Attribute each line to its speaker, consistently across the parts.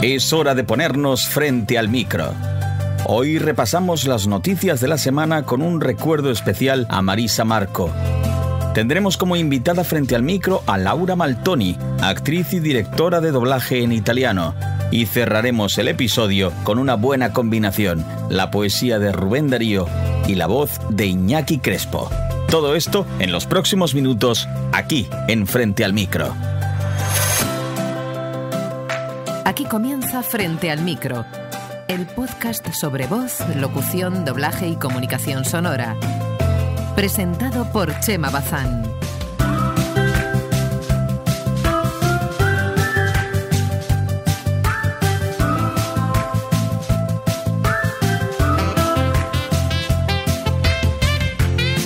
Speaker 1: Es hora de ponernos frente al micro. Hoy repasamos las noticias de la semana con un recuerdo especial a Marisa Marco. Tendremos como invitada frente al micro a Laura Maltoni, actriz y directora de doblaje en italiano. Y cerraremos el episodio con una buena combinación, la poesía de Rubén Darío y la voz de Iñaki Crespo. Todo esto en los próximos minutos, aquí en Frente al Micro.
Speaker 2: Aquí comienza Frente al Micro, el podcast sobre voz, locución, doblaje y comunicación sonora. Presentado por Chema Bazán.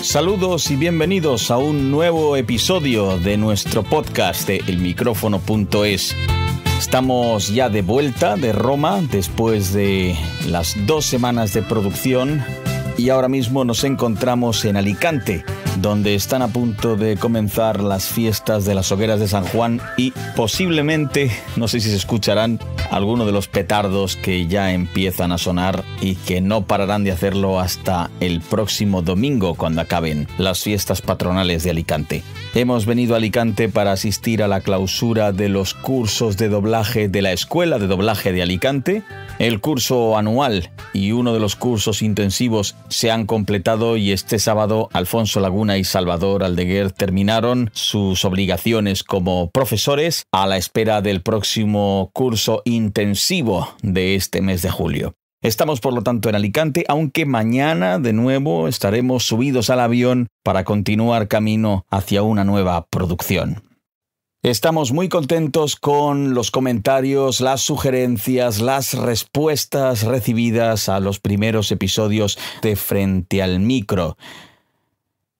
Speaker 1: Saludos y bienvenidos a un nuevo episodio de nuestro podcast de elmicrófono.es. Estamos ya de vuelta de Roma después de las 2 semanas de producción y ahora mismo nos encontramos en Alicante, donde están a punto de comenzar las fiestas de las hogueras de San Juan y posiblemente, no sé si se escucharán, algunos de los petardos que ya empiezan a sonar y que no pararán de hacerlo hasta el próximo domingo cuando acaben las fiestas patronales de Alicante. Hemos venido a Alicante para asistir a la clausura de los cursos de doblaje de la Escuela de Doblaje de Alicante. El curso anual y uno de los cursos intensivos se han completado y este sábado Alfonso Laguna y Salvador Aldeguer terminaron sus obligaciones como profesores a la espera del próximo curso intensivo de este mes de julio. Estamos por lo tanto en Alicante, aunque mañana de nuevo estaremos subidos al avión para continuar camino hacia una nueva producción. Estamos muy contentos con los comentarios, las sugerencias, las respuestas recibidas a los primeros episodios de Frente al Micro.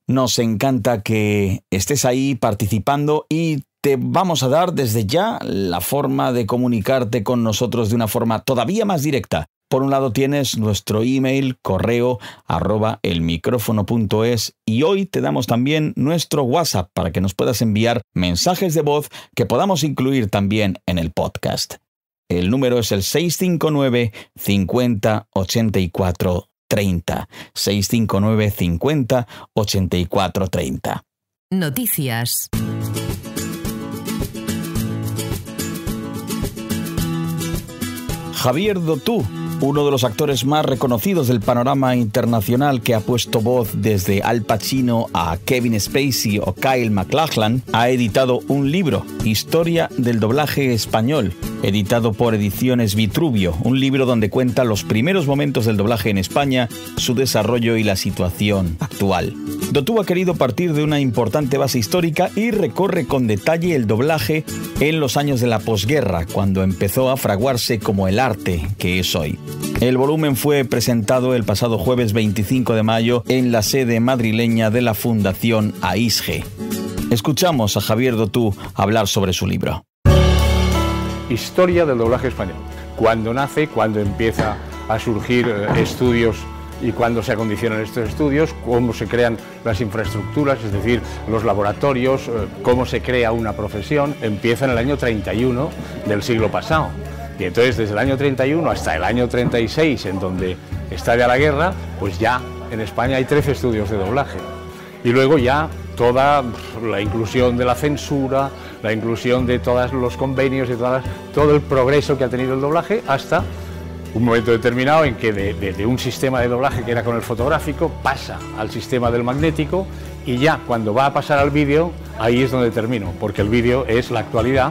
Speaker 1: Nos encanta que estés ahí participando y te vamos a dar desde ya la forma de comunicarte con nosotros de una forma todavía más directa. Por un lado tienes nuestro email, correo @elmicrofono.es y hoy te damos también nuestro WhatsApp para que nos puedas enviar mensajes de voz que podamos incluir también en el podcast. El número es el 659 50 84 30. 659 50 84 30.
Speaker 2: Noticias.
Speaker 1: Javier Dotú, uno de los actores más reconocidos del panorama internacional que ha puesto voz desde Al Pacino a Kevin Spacey o Kyle MacLachlan, ha editado un libro, Historia del doblaje español, editado por Ediciones Vitruvio, un libro donde cuenta los primeros momentos del doblaje en España, su desarrollo y la situación actual. Dotú ha querido partir de una importante base histórica y recorre con detalle el doblaje en los años de la posguerra, cuando empezó a fraguarse como el arte que es hoy. El volumen fue presentado el pasado jueves 25 de mayo en la sede madrileña de la Fundación AISGE. Escuchamos a Javier Dotú hablar sobre su libro.
Speaker 3: Historia del doblaje español. Cuándo nace, cuándo empieza a surgir estudios y cuándo se acondicionan estos estudios, cómo se crean las infraestructuras, es decir, los laboratorios, cómo se crea una profesión. Empieza en el año 31 del siglo pasado. Y entonces desde el año 31 hasta el año 36, en donde estalla la guerra, pues ya en España hay 13 estudios de doblaje. Y luego ya toda la inclusión de la censura, la inclusión de todos los convenios y todo el progreso que ha tenido el doblaje hasta un momento determinado en que de un sistema de doblaje que era con el fotográfico pasa al sistema del magnético y ya cuando va a pasar al vídeo, ahí es donde termino, porque el vídeo es la actualidad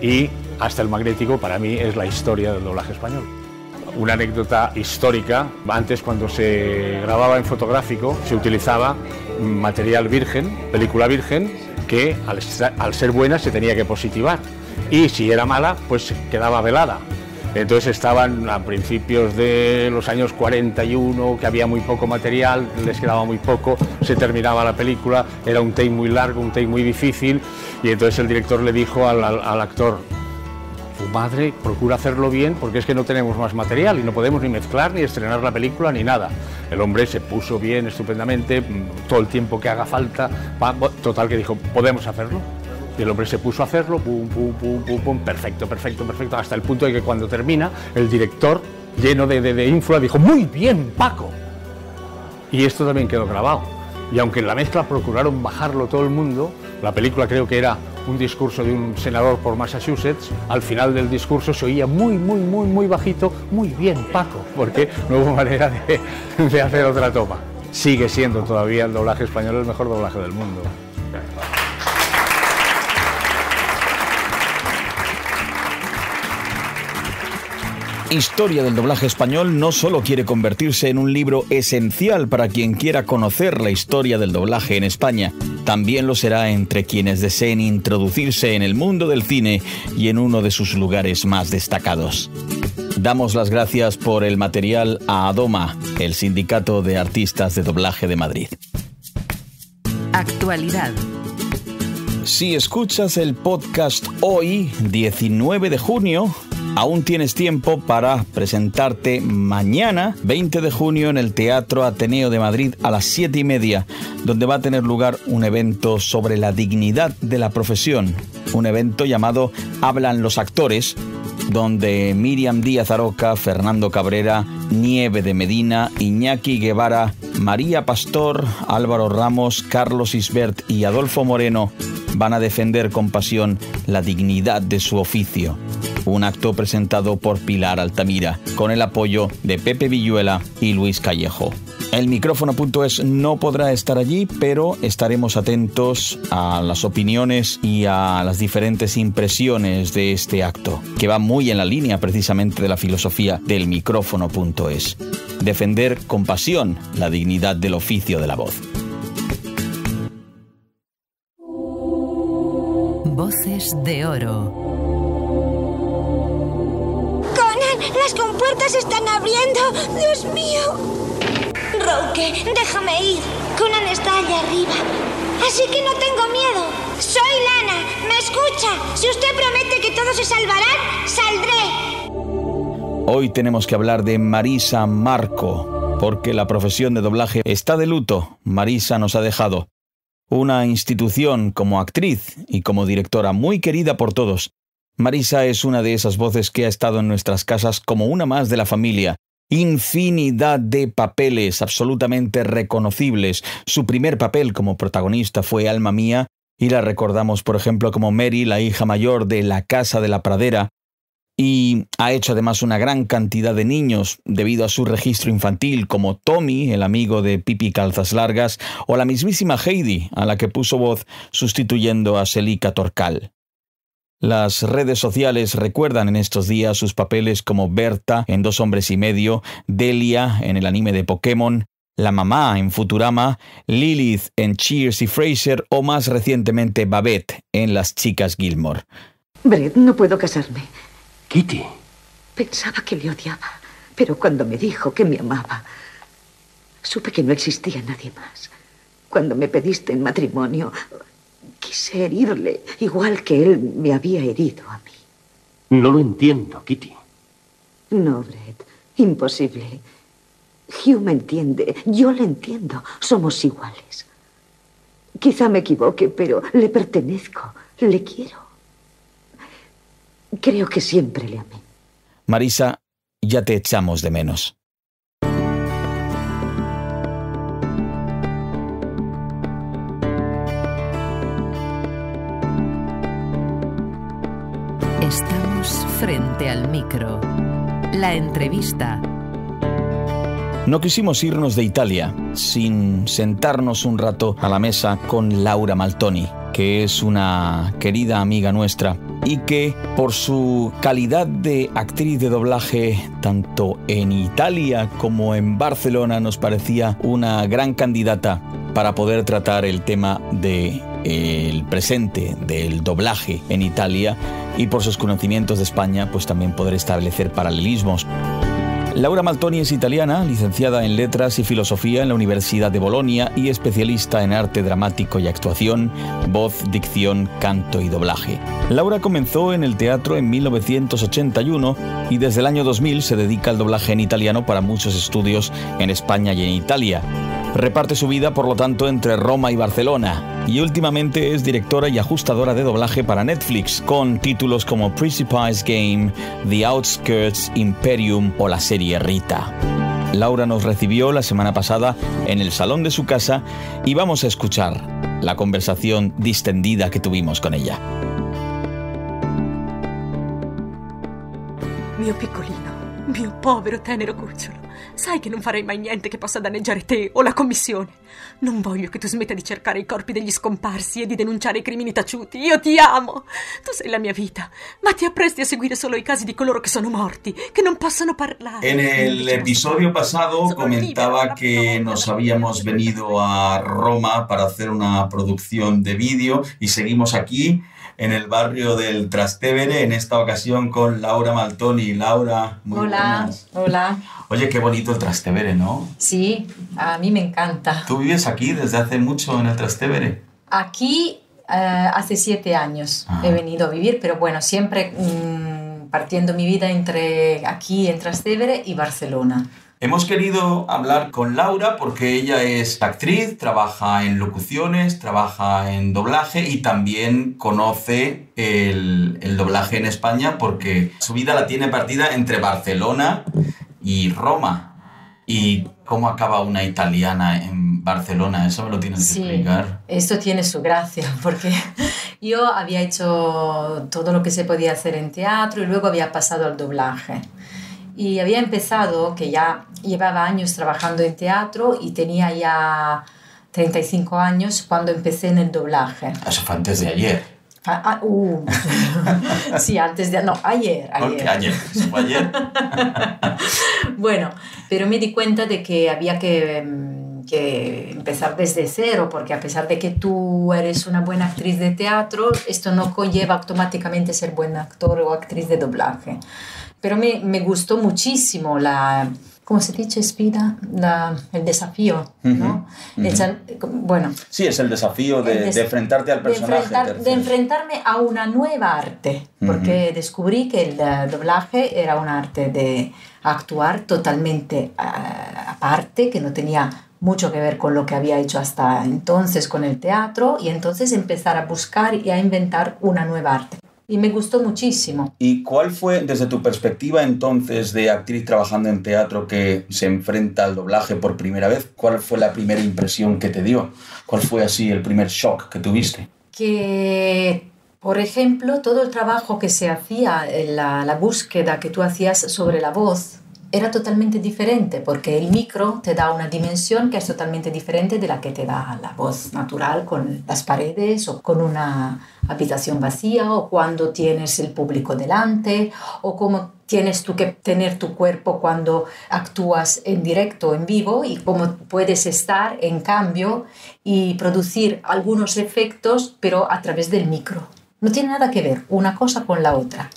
Speaker 3: y hasta el magnético para mí es la historia del doblaje español. Una anécdota histórica, antes cuando se grababa en fotográfico se utilizaba material virgen, película virgen, que al ser buena se tenía que positivar y si era mala pues quedaba velada. Entonces estaban a principios de los años 41, que había muy poco material, les quedaba muy poco, se terminaba la película, era un take muy largo, un take muy difícil y entonces el director le dijo al actor: tu madre, procura hacerlo bien porque es que no tenemos más material y no podemos ni mezclar, ni estrenar la película, ni nada. El hombre se puso bien, estupendamente, todo el tiempo que haga falta, total que dijo, ¿podemos hacerlo? Y el hombre se puso a hacerlo, pum, pum, pum, pum, pum, perfecto, hasta el punto de que cuando termina, el director, lleno de ínfula, dijo: muy bien, Paco. Y esto también quedó grabado. Y aunque en la mezcla procuraron bajarlo todo el mundo, la película creo que era un discurso de un senador por Massachusetts, al final del discurso se oía muy bajito: muy bien, Paco, porque no hubo manera de hacer otra toma. Sigue siendo todavía el doblaje español el mejor doblaje del mundo.
Speaker 1: Historia del doblaje español no solo quiere convertirse en un libro esencial para quien quiera conocer la historia del doblaje en España, también lo será entre quienes deseen introducirse en el mundo del cine y en uno de sus lugares más destacados. Damos las gracias por el material a ADOMA, el Sindicato de Artistas de Doblaje de Madrid.
Speaker 2: Actualidad.
Speaker 1: Si escuchas el podcast hoy, 19 de junio, aún tienes tiempo para presentarte mañana, 20 de junio, en el Teatro Ateneo de Madrid a las 7:30, donde va a tener lugar un evento sobre la dignidad de la profesión. Un evento llamado Hablan los Actores, donde Miriam Díaz Aroca, Fernando Cabrera, Nieve de Medina, Iñaki Guevara, María Pastor, Álvaro Ramos, Carlos Isbert y Adolfo Moreno van a defender con pasión la dignidad de su oficio. Un acto presentado por Pilar Altamira, con el apoyo de Pepe Villuela y Luis Callejo. El micrófono.es no podrá estar allí, pero estaremos atentos a las opiniones y a las diferentes impresiones de este acto, que va muy en la línea precisamente de la filosofía del micrófono.es. Defender con pasión la dignidad del oficio de la voz.
Speaker 2: Voces de oro.
Speaker 4: ¡Conan! ¡Las compuertas se están abriendo! ¡Dios mío! Roque, déjame ir. Conan está allá arriba. Así que no tengo miedo. Soy Lana. ¿Me escucha? Si usted promete que todos se salvarán, saldré.
Speaker 1: Hoy tenemos que hablar de Marisa Marco, porque la profesión de doblaje está de luto. Marisa nos ha dejado. Una institución como actriz y como directora muy querida por todos. Marisa es una de esas voces que ha estado en nuestras casas como una más de la familia. Infinidad de papeles absolutamente reconocibles. Su primer papel como protagonista fue Alma Mía, y la recordamos, por ejemplo, como Mary, la hija mayor de La Casa de la Pradera. Y ha hecho además una gran cantidad de niños debido a su registro infantil, como Tommy, el amigo de Pipi Calzas Largas, o la mismísima Heidi, a la que puso voz sustituyendo a Selika Torcal. Las redes sociales recuerdan en estos días sus papeles como Berta en Dos hombres y medio, Delia en el anime de Pokémon, la mamá en Futurama, Lilith en Cheers y Frasier, o más recientemente Babette en Las chicas Gilmore.
Speaker 5: Brett, no puedo casarme.
Speaker 6: Kitty.
Speaker 5: Pensaba que le odiaba, pero cuando me dijo que me amaba, supe que no existía nadie más. Cuando me pediste en matrimonio, quise herirle, igual que él me había herido a mí.
Speaker 6: No lo entiendo, Kitty.
Speaker 5: No, Brett, imposible. Hugh me entiende, yo le entiendo, somos iguales. Quizá me equivoque, pero le pertenezco, le quiero. Creo que siempre le amé.
Speaker 1: Marisa, ya te echamos de menos.
Speaker 2: Estamos frente al micro. La entrevista.
Speaker 1: No quisimos irnos de Italia sin sentarnos un rato a la mesa con Laura Maltoni, que es una querida amiga nuestra y que por su calidad de actriz de doblaje tanto en Italia como en Barcelona nos parecía una gran candidata para poder tratar el tema del presente del doblaje en Italia, y por sus conocimientos de España pues también poder establecer paralelismos. Laura Maltoni es italiana, licenciada en Letras y Filosofía en la Universidad de Bolonia y especialista en arte dramático y actuación, voz, dicción, canto y doblaje. Laura comenzó en el teatro en 1981 y desde el año 2000 se dedica al doblaje en italiano para muchos estudios en España y en Italia. Reparte su vida, por lo tanto, entre Roma y Barcelona. Y últimamente es directora y ajustadora de doblaje para Netflix, con títulos como Precipice Game, The Outskirts, Imperium o la serie Rita. Laura nos recibió la semana pasada en el salón de su casa y vamos a escuchar la conversación distendida que tuvimos con ella.
Speaker 7: Mio piccolino, mio povero tenero cucciolo, sai che non farei mai niente che possa danneggiare te o la commissione. Non voglio che tu smetta di cercare i corpi degli scomparsi e di denunciare i crimini taciuti. Io ti amo, tu sei la mia vita, ma ti appresti a seguire solo i casi di coloro che sono morti, che non possono parlare.
Speaker 1: En el episodio pasado comentaba que nos habíamos venido a Roma para hacer una producción de vídeo y seguimos aquí en el barrio del Trastevere, en esta ocasión con Laura Maltoni. Laura, muy buenas.
Speaker 8: Hola.
Speaker 1: Oye, qué bonito el Trastevere, ¿no?
Speaker 8: Sí, a mí me encanta.
Speaker 1: ¿Tú vives aquí desde hace mucho en el Trastevere?
Speaker 8: Aquí hace 7 años he venido a vivir, pero bueno, siempre partiendo mi vida entre aquí en Trastevere y Barcelona.
Speaker 1: Hemos querido hablar con Laura porque ella es actriz, trabaja en locuciones, trabaja en doblaje y también conoce el doblaje en España porque su vida la tiene partida entre Barcelona y Roma. ¿Y cómo acaba una italiana en Barcelona? Eso me lo tienes que explicar.
Speaker 8: Esto tiene su gracia porque yo había hecho todo lo que se podía hacer en teatro y luego había pasado al doblaje. Y había empezado, que ya llevaba años trabajando en teatro y tenía ya 35 años cuando empecé en el doblaje.
Speaker 1: Eso fue antes de ayer.
Speaker 8: Sí, antes de... No, ayer.
Speaker 1: Okay, ayer. ¿Eso fue ayer?
Speaker 8: Bueno, pero me di cuenta de que había que empezar desde cero, porque a pesar de que tú eres una buena actriz de teatro, esto no conlleva automáticamente ser buen actor o actriz de doblaje. Pero me gustó muchísimo ¿cómo se dice, Spida? El desafío, ¿no? Bueno.
Speaker 1: Sí, es el desafío de enfrentarte al personaje.
Speaker 8: De enfrentarme a una nueva arte, porque descubrí que el doblaje era un arte de actuar totalmente aparte, que no tenía mucho que ver con lo que había hecho hasta entonces con el teatro, y entonces empezar a buscar y a inventar una nueva arte. Y me gustó muchísimo.
Speaker 1: ¿Y cuál fue, desde tu perspectiva entonces de actriz trabajando en teatro que se enfrenta al doblaje por primera vez, cuál fue la primera impresión que te dio? ¿Cuál fue así el primer shock que tuviste?
Speaker 8: Que, por ejemplo, todo el trabajo que se hacía, la búsqueda que tú hacías sobre la voz, era totalmente diferente, porque el micro te da una dimensión que es totalmente diferente de la que te da la voz natural con las paredes o con una habitación vacía o cuando tienes el público delante o cómo tienes tú que tener tu cuerpo cuando actúas en directo, en vivo, y cómo puedes estar en cambio y producir algunos efectos pero a través del micro. No tiene nada que ver una cosa con la otra.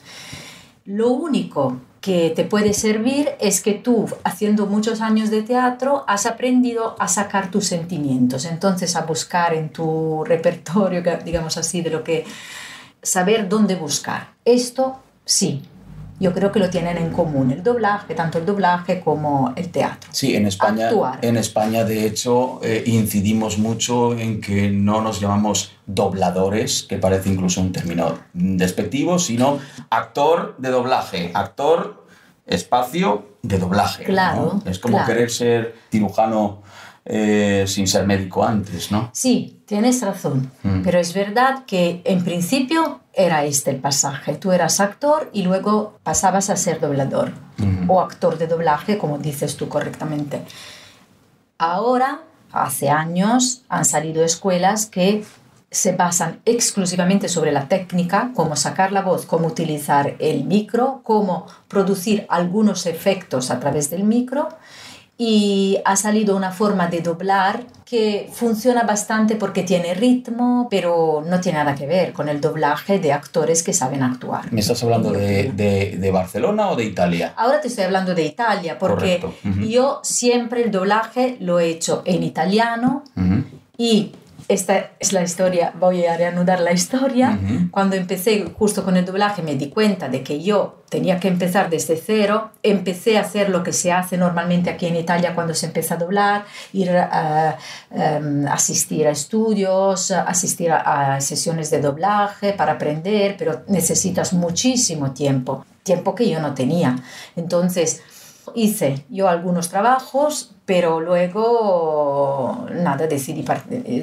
Speaker 8: Lo único que te puede servir es que tú, haciendo muchos años de teatro, has aprendido a sacar tus sentimientos, entonces a buscar en tu repertorio, digamos así, de lo que saber dónde buscar. Esto sí, yo creo que lo tienen en común el doblaje, tanto el doblaje como el teatro.
Speaker 1: Sí, en España de hecho incidimos mucho en que no nos llamamos dobladores, que parece incluso un término despectivo, sino actor de doblaje, actor, espacio de doblaje.
Speaker 8: Claro.
Speaker 1: ¿No? Es como querer ser cirujano sin ser médico antes, ¿no?
Speaker 8: Sí, tienes razón, pero es verdad que en principio era este el pasaje. Tú eras actor y luego pasabas a ser doblador o actor de doblaje, como dices tú correctamente. Ahora, hace años, han salido escuelas que se basan exclusivamente sobre la técnica, cómo sacar la voz, cómo utilizar el micro, cómo producir algunos efectos a través del micro, y ha salido una forma de doblar que funciona bastante porque tiene ritmo, pero no tiene nada que ver con el doblaje de actores que saben actuar.
Speaker 1: ¿Me estás hablando de Barcelona o de Italia?
Speaker 8: Ahora te estoy hablando de Italia, porque yo siempre el doblaje lo he hecho en italiano y esta es la historia, voy a reanudar la historia. Cuando empecé justo con el doblaje me di cuenta de que yo tenía que empezar desde cero. Empecé a hacer lo que se hace normalmente aquí en Italia cuando se empieza a doblar, ir a asistir a estudios, asistir a sesiones de doblaje para aprender, pero necesitas muchísimo tiempo que yo no tenía. Entonces hice yo algunos trabajos, pero luego nada, decidí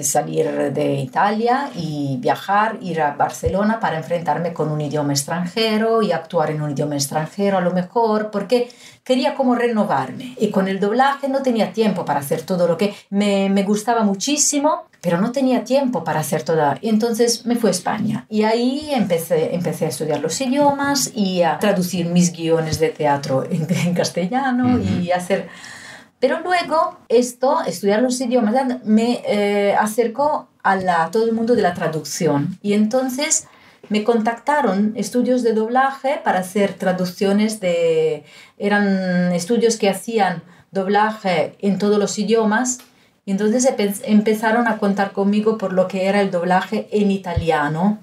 Speaker 8: salir de Italia y viajar, ir a Barcelona para enfrentarme con un idioma extranjero y actuar en un idioma extranjero a lo mejor, porque quería como renovarme. Y con el doblaje no tenía tiempo para hacer todo lo que me gustaba muchísimo, pero no tenía tiempo para hacer todo. Y entonces me fui a España. Y ahí empecé a estudiar los idiomas y a traducir mis guiones de teatro en castellano y hacer... Pero luego estudiar los idiomas, me acercó a todo el mundo de la traducción. Y entonces me contactaron estudios de doblaje para hacer traducciones eran estudios que hacían doblaje en todos los idiomas. Y entonces empezaron a contar conmigo por lo que era el doblaje en italiano.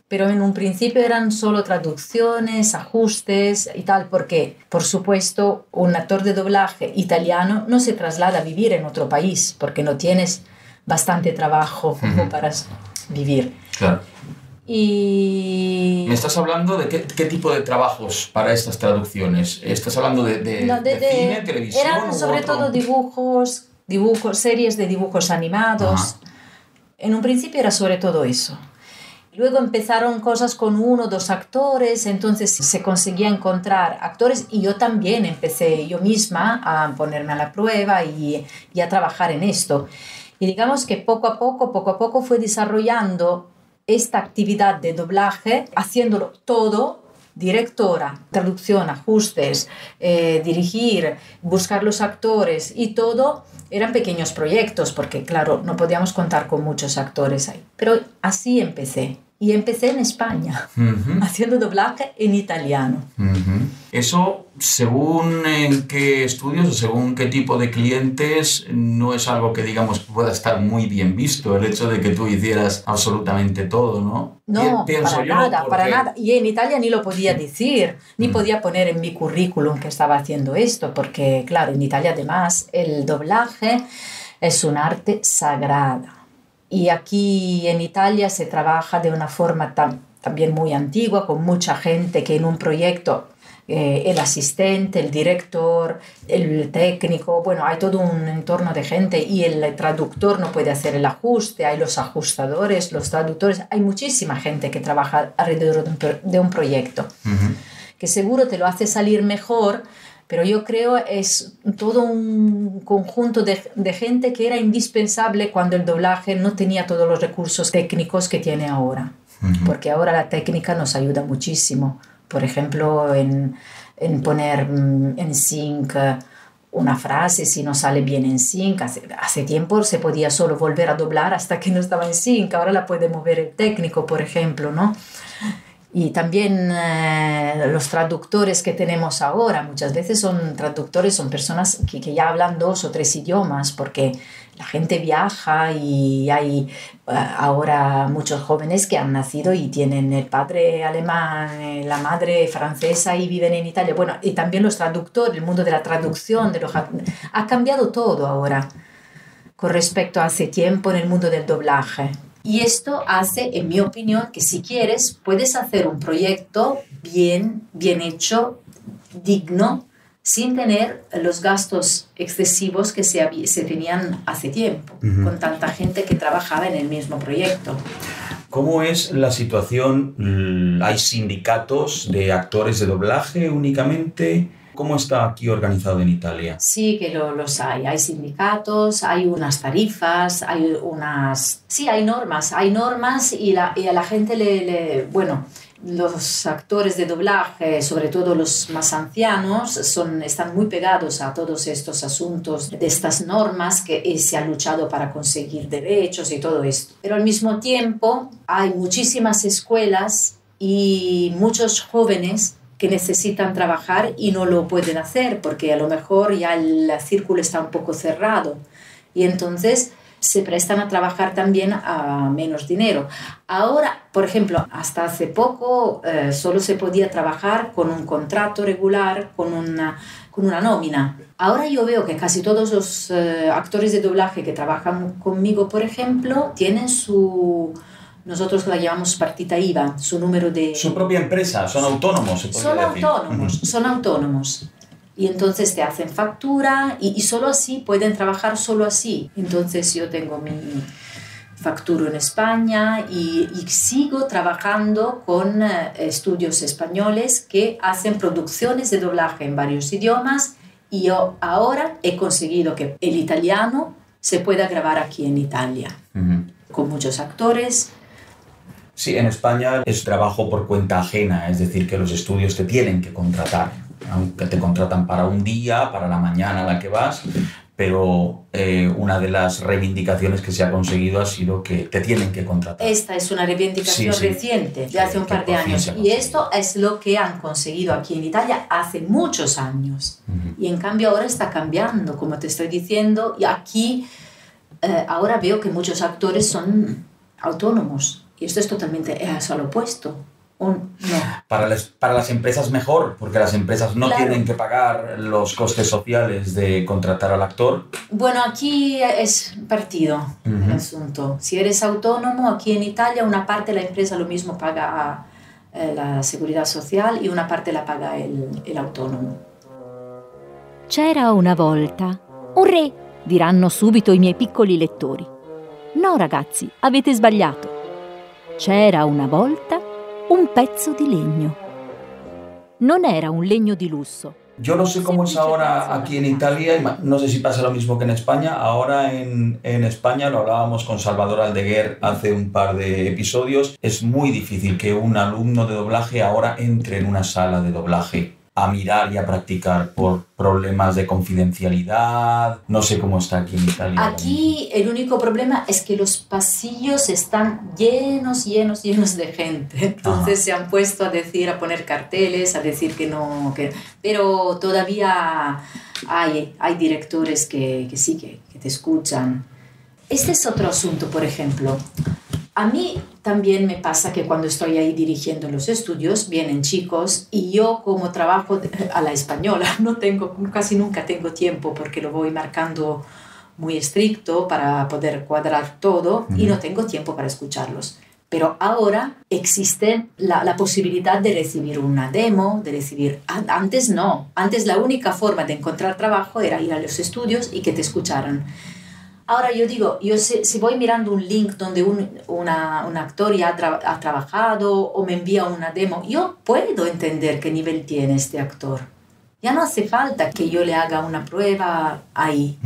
Speaker 8: Pero en un principio eran solo traducciones, ajustes y tal, porque, por supuesto, un actor de doblaje italiano no se traslada a vivir en otro país, porque no tienes bastante trabajo como para vivir.
Speaker 1: Claro.
Speaker 8: Y...
Speaker 1: ¿Me estás hablando de qué tipo de trabajos para estas traducciones? ¿Estás hablando de cine, televisión?
Speaker 8: Eran sobre todo dibujos, series de dibujos animados. En un principio era sobre todo eso. Luego empezaron cosas con 1 o 2 actores, entonces se conseguía encontrar actores y yo también empecé yo misma a ponerme a la prueba y a trabajar en esto. Y digamos que poco a poco fue desarrollando esta actividad de doblaje, haciéndolo todo, directora, traducción, ajustes, dirigir, buscar los actores y todo. Eran pequeños proyectos porque, claro, no podíamos contar con muchos actores ahí. Pero así empecé. Y empecé en España, haciendo doblaje en italiano.
Speaker 1: Eso, según en qué estudios o según qué tipo de clientes, no es algo que, digamos, pueda estar muy bien visto, el hecho de que tú hicieras absolutamente todo, ¿no?
Speaker 8: No, para nada. Y en Italia ni lo podía decir, ni podía poner en mi currículum que estaba haciendo esto, porque, claro, en Italia además el doblaje es un arte sagrada. Y aquí en Italia se trabaja de una forma también muy antigua, con mucha gente que en un proyecto, el asistente, el director, el técnico, bueno, hay todo un entorno de gente y el traductor no puede hacer el ajuste, hay los ajustadores, los traductores, hay muchísima gente que trabaja alrededor de un proyecto, que seguro te lo hace salir mejor. Pero yo creo es todo un conjunto de gente que era indispensable cuando el doblaje no tenía todos los recursos técnicos que tiene ahora. Porque ahora la técnica nos ayuda muchísimo. Por ejemplo, en poner en sync una frase, si no sale bien en sync. Hace tiempo se podía solo volver a doblar hasta que no estaba en sync. Ahora la puede mover el técnico, por ejemplo, ¿no? Y también los traductores que tenemos ahora, muchas veces son traductores, son personas que ya hablan 2 o 3 idiomas, porque la gente viaja y hay ahora muchos jóvenes que han nacido y tienen el padre alemán, la madre francesa y viven en Italia. Bueno, y también los traductores, el mundo de la traducción, ha cambiado todo ahora con respecto a hace tiempo en el mundo del doblaje. Y esto hace, en mi opinión, que si quieres, puedes hacer un proyecto bien hecho, digno, sin tener los gastos excesivos que se tenían hace tiempo, con tanta gente que trabajaba en el mismo proyecto.
Speaker 1: ¿Cómo es la situación? ¿Hay sindicatos de actores de doblaje únicamente? ¿Cómo está aquí organizado en Italia?
Speaker 8: Sí, que los hay. Hay sindicatos, hay unas tarifas, hay unas... Sí, hay normas y a la gente bueno, los actores de doblaje, sobre todo los más ancianos, están muy pegados a todos estos asuntos de estas normas que se ha luchado para conseguir derechos y todo esto. Pero al mismo tiempo hay muchísimas escuelas y muchos jóvenes que necesitan trabajar y no lo pueden hacer porque a lo mejor ya el círculo está un poco cerrado y entonces se prestan a trabajar también a menos dinero. Ahora, por ejemplo, hasta hace poco solo se podía trabajar con un contrato regular, con una nómina. Ahora yo veo que casi todos los actores de doblaje que trabajan conmigo, por ejemplo, tienen nosotros la llamamos partita IVA, su número de...
Speaker 1: Su propia empresa, son autónomos, se podría decir.
Speaker 8: Son autónomos. Y entonces te hacen factura y solo así pueden trabajar solo así. Entonces yo tengo mi facturo en España y sigo trabajando con estudios españoles que hacen producciones de doblaje en varios idiomas y yo ahora he conseguido que el italiano se pueda grabar aquí en Italia, con muchos actores.
Speaker 1: Sí, en España es trabajo por cuenta ajena, es decir, que los estudios te tienen que contratar. Aunque te contratan para un día, para la mañana a la que vas, pero una de las reivindicaciones que se ha conseguido ha sido que te tienen que contratar.
Speaker 8: Esta es una reivindicación reciente, de hace un par de años, y esto es lo que han conseguido aquí en Italia hace muchos años. Y en cambio ahora está cambiando, como te estoy diciendo, y aquí ahora veo que muchos actores son autónomos, y esto es totalmente al opuesto. No.
Speaker 1: Para las empresas mejor, porque las empresas no tienen que pagar los costes sociales de contratar al actor.
Speaker 8: Bueno, aquí es partido el asunto. Si eres autónomo, aquí en Italia una parte de la empresa lo mismo paga la seguridad social y una parte la paga el autónomo.
Speaker 9: C'era una volta un re, diranno subito i miei piccoli lettori. No ragazzi, avete sbagliato. C'era una volta un pezzo di legno. Non era un legno di lusso.
Speaker 1: Yo no sé cómo es ahora aquí en Italia, no sé si pasa lo mismo que en España. Ahora en España, lo hablábamos con Salvador Aldeguer hace un par de episodios, es muy difícil que un alumno de doblaje ahora entre en una sala de doblaje a mirar y a practicar por problemas de confidencialidad. No sé cómo está aquí en Italia.
Speaker 8: Aquí el único problema es que los pasillos están llenos de gente. Entonces se han puesto a poner carteles, a decir que no... Pero todavía hay directores que sí, que te escuchan. Este es otro asunto, por ejemplo. A mí también me pasa que cuando estoy ahí dirigiendo los estudios, vienen chicos y yo como trabajo a la española, casi nunca tengo tiempo porque lo voy marcando muy estricto para poder cuadrar todo y no tengo tiempo para escucharlos. Pero ahora existe la posibilidad de recibir una demo, Antes no, antes la única forma de encontrar trabajo era ir a los estudios y que te escucharan. Ahora yo digo, si voy mirando un link donde un actor ya ha trabajado o me envía una demo, yo puedo entender qué nivel tiene este actor. Ya no hace falta que yo le haga una prueba ahí.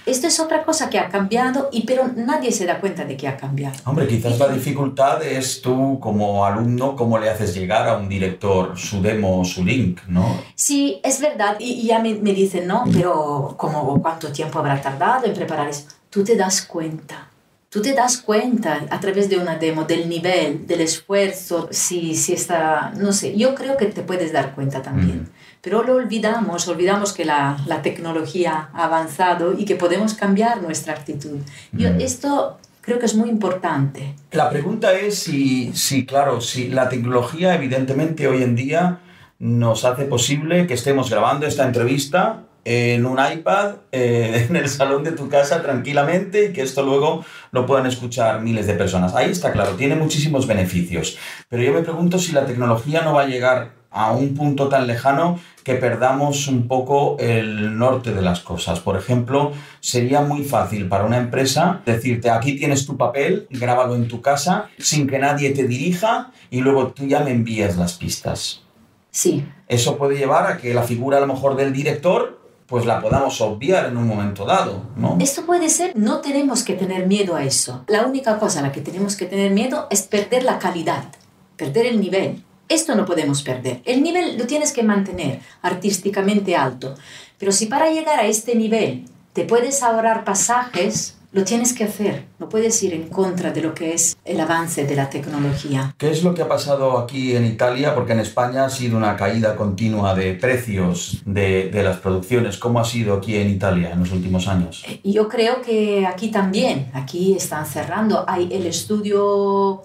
Speaker 8: Esto es otra cosa que ha cambiado, pero nadie se da cuenta de que ha cambiado.
Speaker 1: Hombre, quizás la dificultad es tú como alumno, cómo le haces llegar a un director su demo o su link, ¿no?
Speaker 8: Sí, es verdad. Y ya me dicen, ¿no? Pero ¿cuánto tiempo habrá tardado en preparar eso? Tú te das cuenta. Tú te das cuenta a través de una demo del nivel, del esfuerzo, si está... No sé, yo creo que te puedes dar cuenta también. Pero lo olvidamos que la tecnología ha avanzado y que podemos cambiar nuestra actitud. Esto creo que es muy importante.
Speaker 1: La pregunta es si la tecnología evidentemente hoy en día nos hace posible que estemos grabando esta entrevista en un iPad, en el salón de tu casa tranquilamente y que esto luego lo puedan escuchar miles de personas. Ahí está claro, tiene muchísimos beneficios. Pero yo me pregunto si la tecnología no va a llegar a un punto tan lejano que perdamos un poco el norte de las cosas. Por ejemplo, sería muy fácil para una empresa decirte, aquí tienes tu papel, grábalo en tu casa sin que nadie te dirija y luego tú ya me envías las pistas.
Speaker 8: Sí.
Speaker 1: Eso puede llevar a que la figura a lo mejor del director pues la podamos obviar en un momento dado, ¿no?
Speaker 8: Esto puede ser, no tenemos que tener miedo a eso. La única cosa a la que tenemos que tener miedo es perder la calidad, perder el nivel. Esto no podemos perder. El nivel lo tienes que mantener artísticamente alto. Pero si para llegar a este nivel te puedes ahorrar pasajes, Lo tienes que hacer, no puedes ir en contra de lo que es el avance de la tecnología.
Speaker 1: ¿Qué es lo que ha pasado aquí en Italia? Porque en España ha sido una caída continua de precios de las producciones. ¿Cómo ha sido aquí en Italia en los últimos años?
Speaker 8: Yo creo que aquí también, aquí están cerrando. Hay el estudio,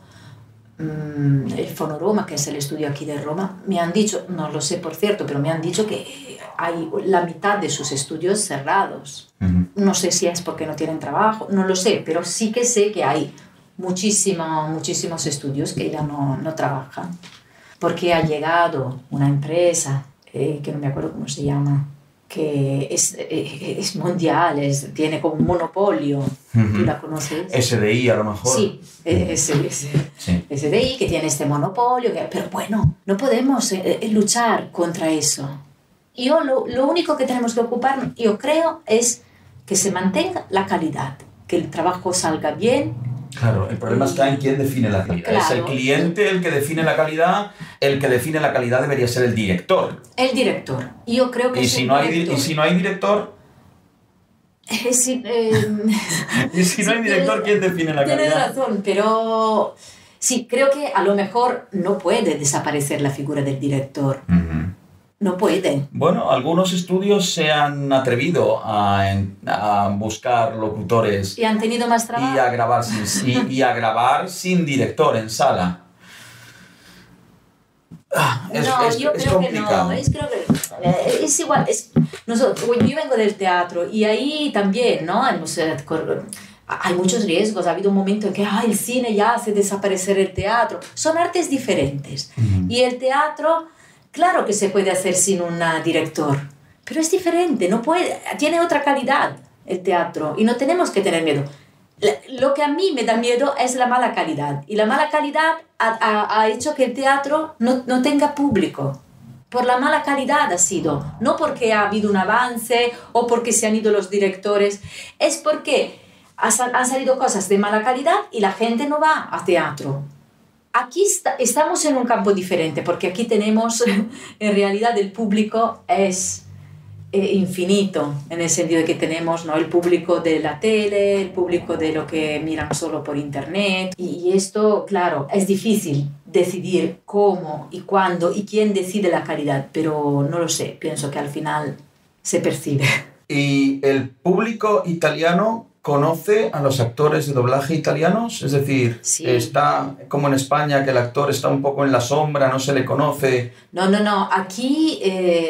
Speaker 8: el Fonoroma, que es el estudio aquí de Roma, me han dicho, no lo sé por cierto, pero me han dicho que hay la mitad de sus estudios cerrados. No sé si es porque no tienen trabajo, no lo sé, pero sí que sé que hay muchísimos estudios que ya no trabajan. Porque ha llegado una empresa, que no me acuerdo cómo se llama, que es mundial, tiene como un monopolio. ¿Tú la conoces?
Speaker 1: SDI a lo mejor.
Speaker 8: Sí, SDI, que tiene este monopolio, pero bueno, no podemos luchar contra eso. Lo único que tenemos que ocupar, yo creo, es que se mantenga la calidad, que el trabajo salga bien.
Speaker 1: Claro, el problema está en quién define la calidad. Claro. ¿Es el cliente el que define la calidad? El que define la calidad debería ser el director.
Speaker 8: El director. Yo creo que
Speaker 1: ¿Y si no hay director? Y si no hay director, ¿quién define la calidad?
Speaker 8: Tienes razón, pero sí, creo que a lo mejor no puede desaparecer la figura del director. No puede.
Speaker 1: Bueno, algunos estudios se han atrevido a buscar locutores.
Speaker 8: Y han tenido más trabajo.
Speaker 1: Y a grabar sin director en sala.
Speaker 8: Yo creo
Speaker 1: complicado.
Speaker 8: Que no. Es igual. Yo vengo del teatro y ahí también, ¿no? Hay muchos riesgos. Ha habido un momento en que el cine ya hace desaparecer el teatro. Son artes diferentes. Y el teatro... Claro que se puede hacer sin un director, pero es diferente, no puede, tiene otra calidad el teatro y no tenemos que tener miedo. Lo que a mí me da miedo es la mala calidad, y la mala calidad ha hecho que el teatro no tenga público. Por la mala calidad ha sido, no porque ha habido un avance o porque se han ido los directores, es porque han salido cosas de mala calidad y la gente no va a teatro. Aquí estamos en un campo diferente, porque aquí tenemos, en realidad el público es infinito, en el sentido de que tenemos, ¿no?, el público de la tele, el público de lo que miran solo por internet, y esto, claro, es difícil decidir cómo y cuándo y quién decide la calidad, pero no lo sé, pienso que al final se percibe.
Speaker 1: ¿Y el público italiano conoce a los actores de doblaje italianos? Es decir, sí. Está como en España, que el actor está un poco en la sombra, no se le conoce.
Speaker 8: No. Aquí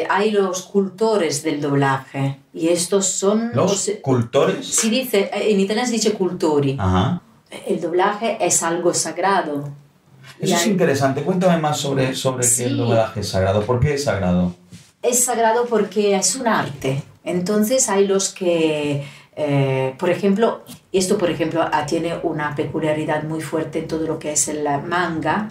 Speaker 8: hay los cultores del doblaje. Y estos son...
Speaker 1: ¿Los cultores?
Speaker 8: Se dice, en italiano se dice cultori.
Speaker 1: Ajá.
Speaker 8: El doblaje es algo sagrado.
Speaker 1: Eso es interesante. Cuéntame más sobre sí. Que el doblaje es sagrado. ¿Por qué es sagrado?
Speaker 8: Es sagrado porque es un arte. Entonces hay los que... por ejemplo, esto tiene una peculiaridad muy fuerte en todo lo que es el manga.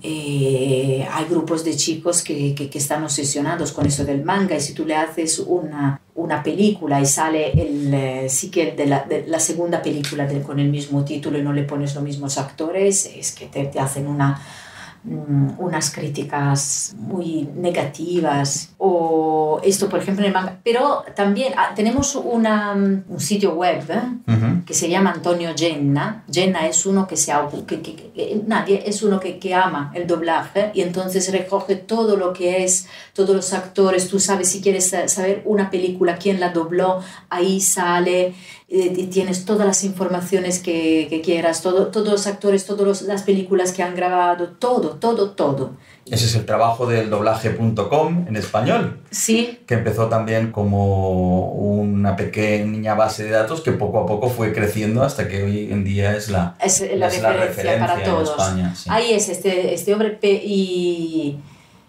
Speaker 8: Hay grupos de chicos que están obsesionados con eso del manga, y si tú le haces una película y sale el sequel de la segunda película con el mismo título y no le pones los mismos actores, es que te hacen unas críticas muy negativas. O esto, por ejemplo, en el manga. Pero también tenemos un sitio web que se llama Antonio Genna. Genna es uno que es uno que ama el doblaje, y entonces recoge todo lo que es, todos los actores. Tú sabes, si quieres saber una película, quién la dobló, ahí sale. Tienes todas las informaciones que quieras, todos los actores, todas las películas que han grabado, todo.
Speaker 1: Ese es el trabajo del doblaje.com en español.
Speaker 8: Sí.
Speaker 1: Que empezó también como una pequeña base de datos que poco a poco fue creciendo hasta que hoy en día es la referencia para todos. En España. Sí.
Speaker 8: Ahí es este hombre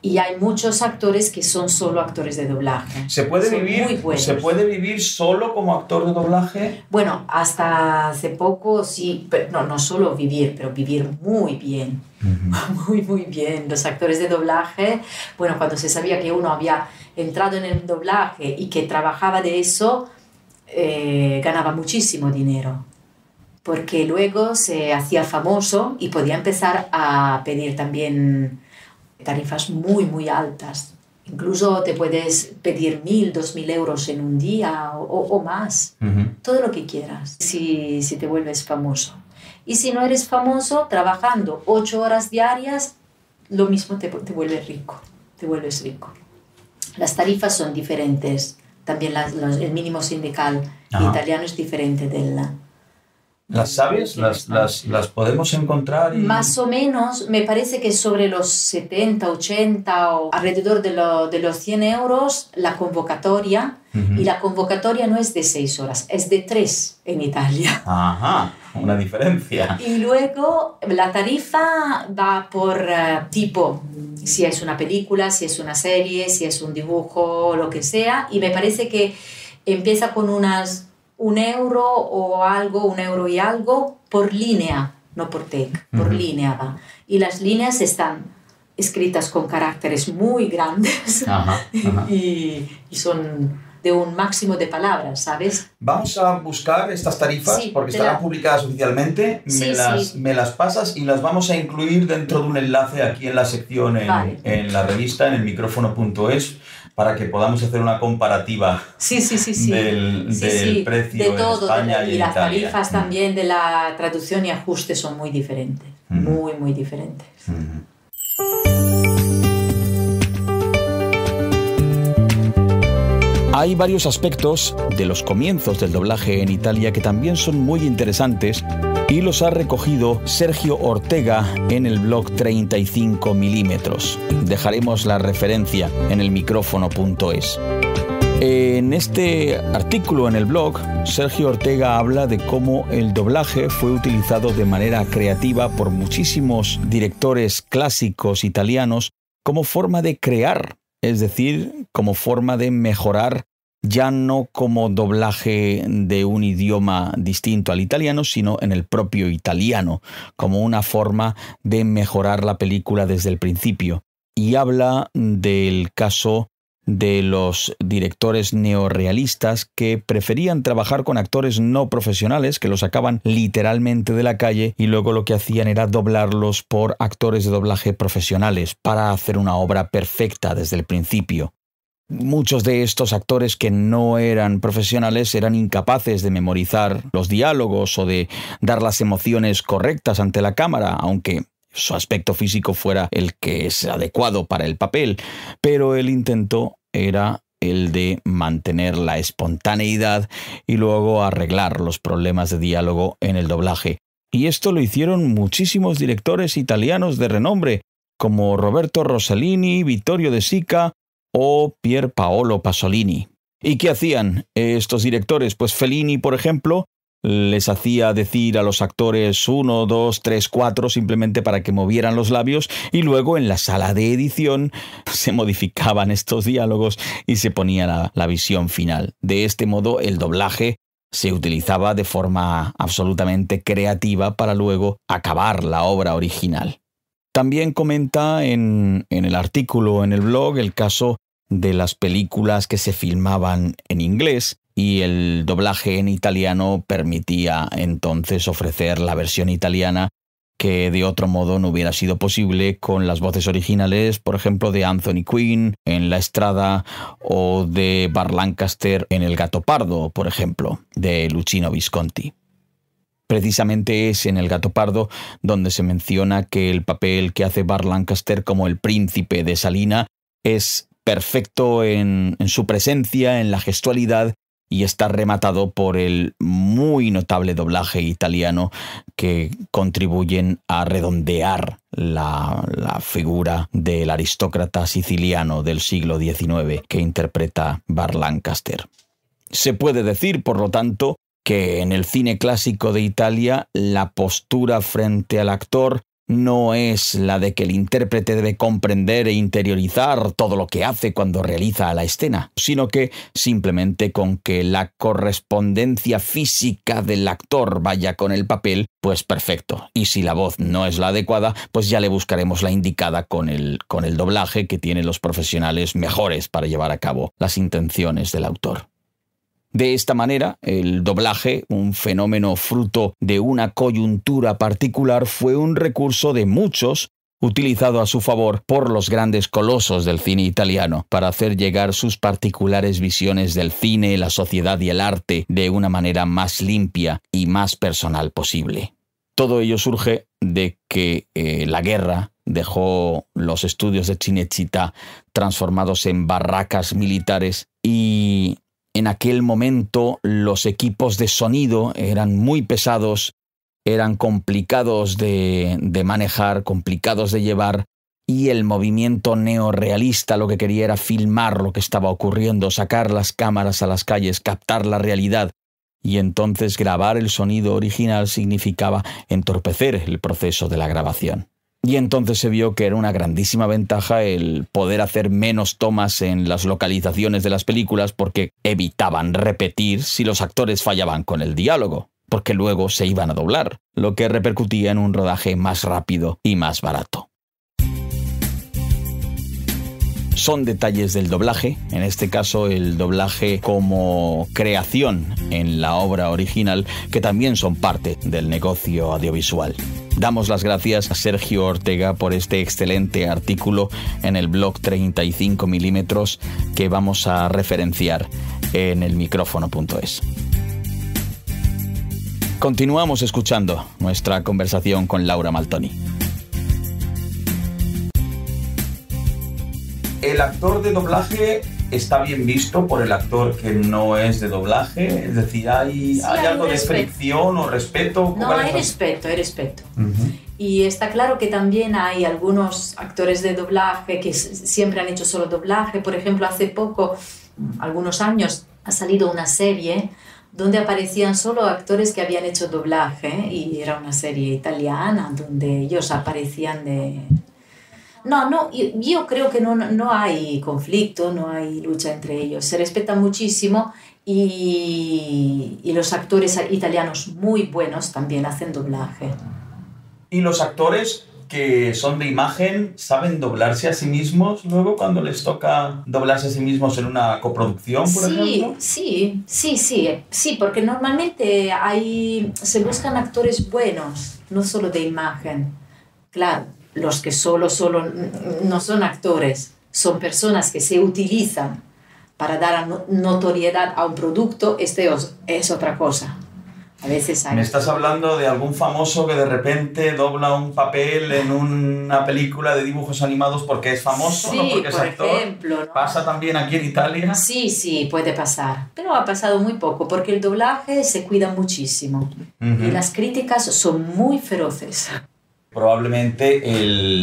Speaker 8: y hay muchos actores que son solo actores de doblaje.
Speaker 1: ¿Se puede vivir solo como actor de doblaje?
Speaker 8: Bueno, hasta hace poco sí, pero no solo vivir, pero vivir muy bien. Muy bien. Los actores de doblaje, bueno, cuando se sabía que uno había entrado en el doblaje y que trabajaba de eso, ganaba muchísimo dinero. Porque luego se hacía famoso y podía empezar a pedir también tarifas muy altas. Incluso te puedes pedir 1.000, 2.000 euros en un día o más. Todo lo que quieras, si te vuelves famoso. Y si no eres famoso, trabajando 8 horas diarias, lo mismo te vuelves rico. Te vuelves rico. Las tarifas son diferentes. También el mínimo sindical italiano es diferente del...
Speaker 1: ¿Las sabes? ¿Las podemos encontrar?
Speaker 8: Más o menos, me parece que sobre los 70, 80 o alrededor de los 100 euros la convocatoria. Y la convocatoria no es de 6 horas, es de 3 en Italia.
Speaker 1: Ajá, una diferencia.
Speaker 8: Y luego la tarifa va por tipo, si es una película, si es una serie, si es un dibujo, lo que sea. Y me parece que empieza con unas... 1 euro o algo, 1 euro y algo por línea, no por take, por línea va. Y las líneas están escritas con caracteres muy grandes y son de un máximo de palabras, ¿sabes?
Speaker 1: Vamos a buscar estas tarifas porque estarán publicadas oficialmente. Me las pasas y las vamos a incluir dentro de un enlace aquí en la sección, en la revista, en el micrófono.es, para que podamos hacer una comparativa del precio
Speaker 8: de todo,
Speaker 1: en España y en
Speaker 8: las
Speaker 1: Italia.
Speaker 8: tarifas también de la traducción y ajuste son muy diferentes, muy diferentes.
Speaker 1: Hay varios aspectos de los comienzos del doblaje en Italia que también son muy interesantes y los ha recogido Sergio Ortega en el blog 35 milímetros. Dejaremos la referencia en el micrófono.es. En este artículo en el blog, Sergio Ortega habla de cómo el doblaje fue utilizado de manera creativa por muchísimos directores clásicos italianos como forma de crear, es decir, como forma de mejorar, ya no como doblaje de un idioma distinto al italiano, sino en el propio italiano, como una forma de mejorar la película desde el principio. Y habla del caso de los directores neorrealistas que preferían trabajar con actores no profesionales, que los sacaban literalmente de la calle y luego lo que hacían era doblarlos por actores de doblaje profesionales para hacer una obra perfecta desde el principio. Muchos de estos actores que no eran profesionales eran incapaces de memorizar los diálogos o de dar las emociones correctas ante la cámara, aunque su aspecto físico fuera el que es adecuado para el papel, pero el intento era el de mantener la espontaneidad y luego arreglar los problemas de diálogo en el doblaje. Y esto lo hicieron muchísimos directores italianos de renombre, como Roberto Rossellini, Vittorio De Sica o Pier Paolo Pasolini. ¿Y qué hacían estos directores? Pues Fellini, por ejemplo, les hacía decir a los actores 1, 2, 3, 4 simplemente para que movieran los labios y luego en la sala de edición se modificaban estos diálogos y se ponía la visión final. De este modo el doblaje se utilizaba de forma absolutamente creativa para luego acabar la obra original. También comenta en el artículo en el blog el caso de las películas que se filmaban en inglés, y el doblaje en italiano permitía entonces ofrecer la versión italiana que de otro modo no hubiera sido posible con las voces originales, por ejemplo, de Anthony Quinn en La Estrada o de Burt Lancaster en El Gato Pardo, por ejemplo, de Luchino Visconti. Precisamente es en El Gato Pardo donde se menciona que el papel que hace Burt Lancaster como el príncipe de Salina es perfecto en su presencia, en la gestualidad, y está rematado por el muy notable doblaje italiano que contribuyen a redondear la figura del aristócrata siciliano del siglo XIX que interpreta Burt Lancaster. Se puede decir, por lo tanto, que en el cine clásico de Italia la postura frente al actor no es la de que el intérprete debe comprender e interiorizar todo lo que hace cuando realiza la escena, sino que simplemente con que la correspondencia física del actor vaya con el papel, pues perfecto. Y si la voz no es la adecuada, pues ya le buscaremos la indicada con el doblaje que tienen los profesionales mejores para llevar a cabo las intenciones del autor. De esta manera, el doblaje, un fenómeno fruto de una coyuntura particular, fue un recurso de muchos utilizado a su favor por los grandes colosos del cine italiano para hacer llegar sus particulares visiones del cine, la sociedad y el arte de una manera más limpia y más personal posible. Todo ello surge de que la guerra dejó los estudios de Cinecittà transformados en barracas militares y en aquel momento los equipos de sonido eran muy pesados, eran complicados de manejar, complicados de llevar, y el movimiento neorrealista lo que quería era filmar lo que estaba ocurriendo, sacar las cámaras a las calles, captar la realidad, y entonces grabar el sonido original significaba entorpecer el proceso de la grabación. Y entonces se vio que era una grandísima ventaja el poder hacer menos tomas en las localizaciones de las películas porque evitaban repetir si los actores fallaban con el diálogo, porque luego se iban a doblar, lo que repercutía en un rodaje más rápido y más barato. Son detalles del doblaje, en este caso el doblaje como creación en la obra original, que también son parte del negocio audiovisual. Damos las gracias a Sergio Ortega por este excelente artículo en el blog 35 milímetros que vamos a referenciar en elmicrófono.es. Continuamos escuchando nuestra conversación con Laura Maltoni. ¿El actor de doblaje está bien visto por el actor que no es de doblaje? Es decir, ¿hay algo de fricción o respeto?
Speaker 8: No, hay respeto. Uh-huh. Y está claro que también hay algunos actores de doblaje que siempre han hecho solo doblaje. Por ejemplo, hace poco, algunos años, ha salido una serie donde aparecían solo actores que habían hecho doblaje, y era una serie italiana donde ellos aparecían de... No, yo creo que no hay conflicto, no hay lucha entre ellos. Se respetan muchísimo y los actores italianos muy buenos también hacen doblaje.
Speaker 1: ¿Y los actores que son de imagen saben doblarse a sí mismos luego cuando les toca doblarse a sí mismos en una coproducción, por ejemplo?
Speaker 8: Sí, porque normalmente se buscan actores buenos, no solo de imagen. Claro, los que solo no son actores, son personas que se utilizan para dar notoriedad a un producto, es otra cosa. A veces hay...
Speaker 1: ¿Me estás hablando de algún famoso que de repente dobla un papel en una película de dibujos animados porque es famoso,
Speaker 8: sí,
Speaker 1: no porque es actor?
Speaker 8: Ejemplo, ¿no?
Speaker 1: ¿Pasa también aquí en Italia?
Speaker 8: Sí, puede pasar, pero ha pasado muy poco porque el doblaje se cuida muchísimo. Uh-huh. Y las críticas son muy feroces.
Speaker 1: Probablemente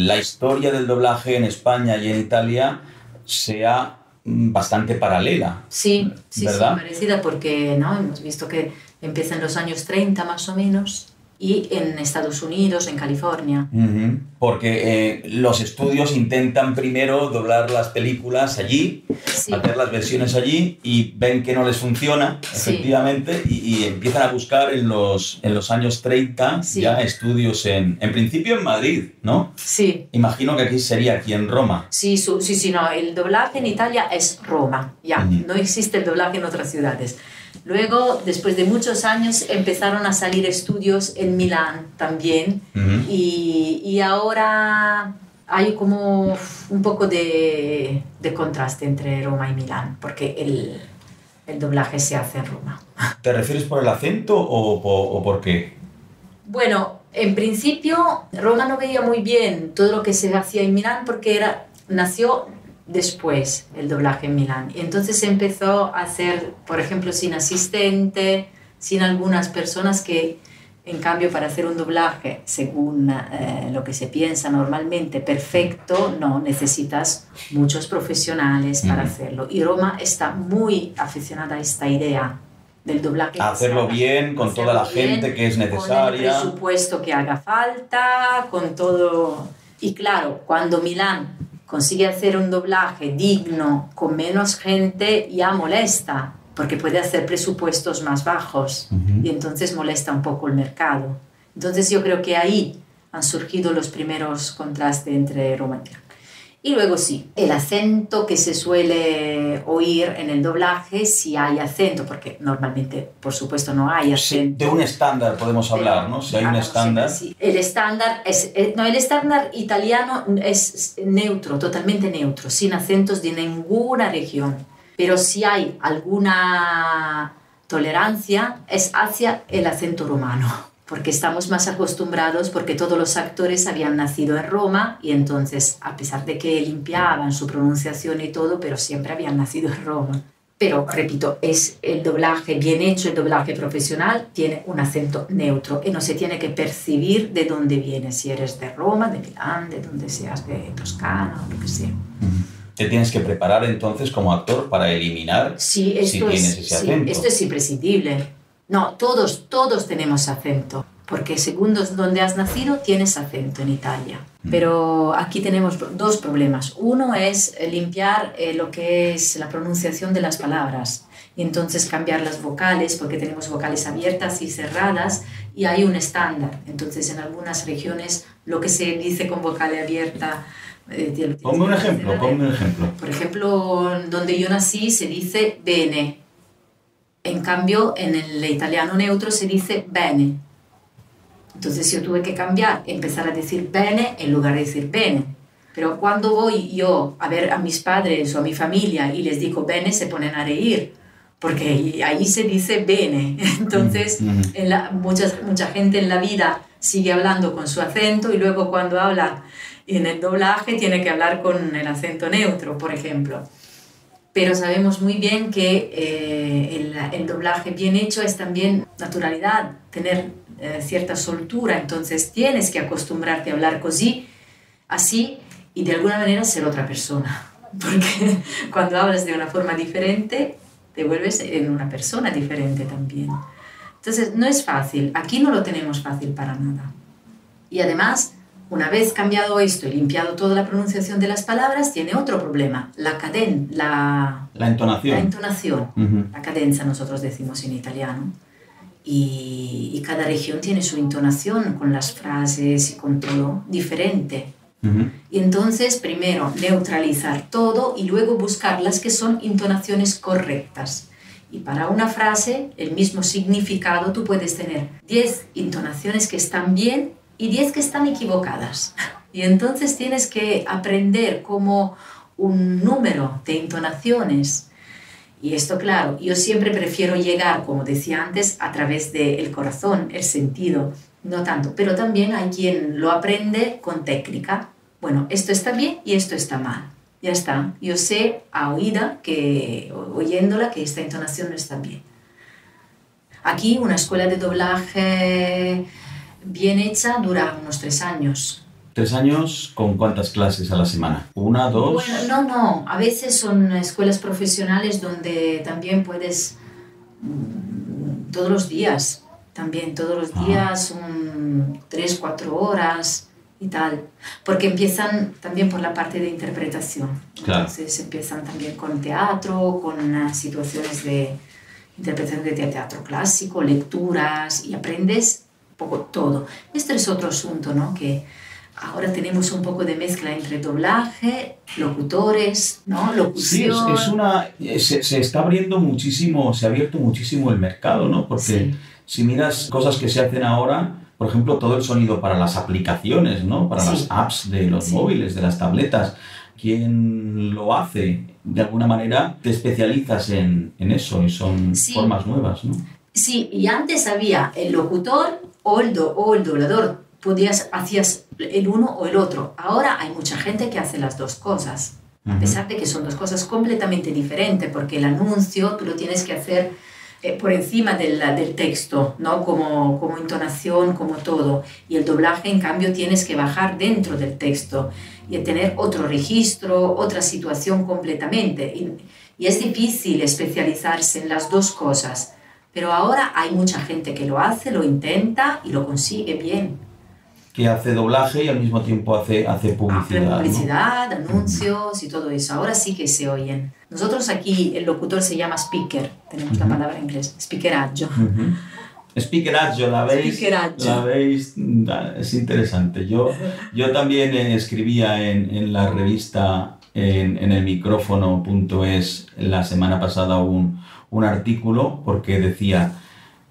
Speaker 1: la historia del doblaje en España y en Italia sea bastante paralela.
Speaker 8: Sí,
Speaker 1: ¿verdad?
Speaker 8: Parecida, porque ¿no? Hemos visto que empieza en los años 30 más o menos, y en Estados Unidos, en California.
Speaker 1: Uh-huh. Porque los estudios intentan primero doblar las películas allí, hacer las versiones allí, y ven que no les funciona, efectivamente, y empiezan a buscar en los años 30 ya estudios en principio en Madrid, ¿no?
Speaker 8: Sí.
Speaker 1: Imagino que sería aquí en Roma.
Speaker 8: Sí, no, el doblaje en Italia es Roma, ya, uh-huh. No existe el doblaje en otras ciudades. Luego, después de muchos años, empezaron a salir estudios en Milán también. Uh-huh. Y ahora hay como un poco de contraste entre Roma y Milán, porque el doblaje se hace en Roma.
Speaker 1: ¿Te refieres por el acento o por qué?
Speaker 8: Bueno, en principio, Roma no veía muy bien todo lo que se hacía en Milán porque nació después el doblaje en Milán. Y entonces se empezó a hacer, por ejemplo, sin asistente, sin algunas personas que, en cambio, para hacer un doblaje, según lo que se piensa normalmente, perfecto, no, necesitas muchos profesionales para hacerlo. Y Roma está muy aficionada a esta idea del doblaje.
Speaker 1: Hacerlo bien, con toda la gente que es necesaria.
Speaker 8: Con el presupuesto que haga falta, con todo. Y claro, cuando Milán consigue hacer un doblaje digno, con menos gente, ya molesta, porque puede hacer presupuestos más bajos, uh-huh. Y entonces molesta un poco el mercado. Entonces yo creo que ahí han surgido los primeros contrastes entre Roma y Milán. Y luego sí, el acento que se suele oír en el doblaje, si hay acento, porque normalmente, por supuesto, no hay acento.
Speaker 1: Sí, de un estándar podemos hablar, ¿no? Si hay un estándar.
Speaker 8: Sí. El estándar el estándar italiano es neutro, totalmente neutro, sin acentos de ninguna región. Pero si hay alguna tolerancia, es hacia el acento romano. Porque estamos más acostumbrados, porque todos los actores habían nacido en Roma y entonces, a pesar de que limpiaban su pronunciación y todo, pero siempre habían nacido en Roma. Pero, repito, es el doblaje bien hecho, el doblaje profesional tiene un acento neutro y no se tiene que percibir de dónde viene, si eres de Roma, de Milán, de donde seas, de Toscana o lo que sea.
Speaker 1: ¿Te tienes que preparar entonces como actor para eliminar si tienes ese acento?
Speaker 8: Esto es imprescindible. No, todos tenemos acento, porque según donde has nacido tienes acento en Italia. Pero aquí tenemos dos problemas. Uno es limpiar lo que es la pronunciación de las palabras y entonces cambiar las vocales, porque tenemos vocales abiertas y cerradas y hay un estándar. Entonces en algunas regiones lo que se dice con vocal abierta...
Speaker 1: Ponme un ejemplo.
Speaker 8: Por ejemplo, donde yo nací se dice bene. En cambio, en el italiano neutro se dice bene. Entonces yo tuve que cambiar, empezar a decir bene en lugar de decir bene. Pero cuando voy yo a ver a mis padres o a mi familia y les digo bene, se ponen a reír, porque ahí se dice bene. Entonces mucha gente en la vida sigue hablando con su acento y luego cuando habla en el doblaje tiene que hablar con el acento neutro, por ejemplo. Pero sabemos muy bien que el doblaje bien hecho es también naturalidad, tener cierta soltura, entonces tienes que acostumbrarte a hablar así y de alguna manera ser otra persona, porque cuando hablas de una forma diferente te vuelves en una persona diferente también. Entonces no es fácil, aquí no lo tenemos fácil para nada. Y además, una vez cambiado esto y limpiado toda la pronunciación de las palabras, tiene otro problema, la entonación. La cadenza nosotros decimos en italiano. Y cada región tiene su entonación con las frases y con todo diferente. Y entonces primero neutralizar todo y luego buscar las que son entonaciones correctas. Y para una frase, el mismo significado, tú puedes tener 10 entonaciones que están bien y 10 que están equivocadas. Y entonces tienes que aprender como un número de entonaciones. Y esto, claro, yo siempre prefiero llegar, como decía antes, a través del corazón, el sentido, no tanto. Pero también hay quien lo aprende con técnica. Bueno, esto está bien y esto está mal. Ya está. Yo sé oyéndola, que esta entonación no está bien. Aquí una escuela de doblaje bien hecha dura unos 3 años.
Speaker 1: 3 años, ¿con cuántas clases a la semana? ¿1, 2?
Speaker 8: Bueno, no. A veces son escuelas profesionales donde también puedes todos los días. También todos los días, 3, 4 horas y tal. Porque empiezan también por la parte de interpretación.
Speaker 1: Claro.
Speaker 8: Entonces empiezan también con teatro, con situaciones de interpretación de teatro clásico, lecturas, y aprendes un poco todo. Este es otro asunto, ¿no? Que ahora tenemos un poco de mezcla entre doblaje, locutores, ¿no? Locución.
Speaker 1: Sí, se está abriendo muchísimo, se ha abierto muchísimo el mercado, ¿no? Porque si miras cosas que se hacen ahora, por ejemplo, todo el sonido para las aplicaciones, ¿no? Para las apps de los móviles, de las tabletas. ¿Quién lo hace? De alguna manera te especializas en eso y son formas nuevas, ¿no?
Speaker 8: Sí, y antes había el locutor o el doblador. Hacías el uno o el otro. Ahora hay mucha gente que hace las dos cosas, a pesar de que son dos cosas completamente diferentes, porque el anuncio tú lo tienes que hacer por encima del texto, ¿no? Como entonación, como todo. Y el doblaje, en cambio, tienes que bajar dentro del texto y tener otro registro, otra situación completamente. Y es difícil especializarse en las dos cosas. Pero ahora hay mucha gente que lo hace, lo intenta y lo consigue bien.
Speaker 1: Que hace doblaje y al mismo tiempo hace publicidad.
Speaker 8: Hace publicidad, ¿no? Anuncios y todo eso. Ahora sí que se oyen. Nosotros aquí el locutor se llama speaker. Tenemos la palabra en inglés, speakeraggio.
Speaker 1: Speakeraggio, ¿la veis?
Speaker 8: Speakeraggio.
Speaker 1: ¿La veis? Es interesante. Yo también escribía en la revista, en el micrófono.es, la semana pasada un artículo, porque decía,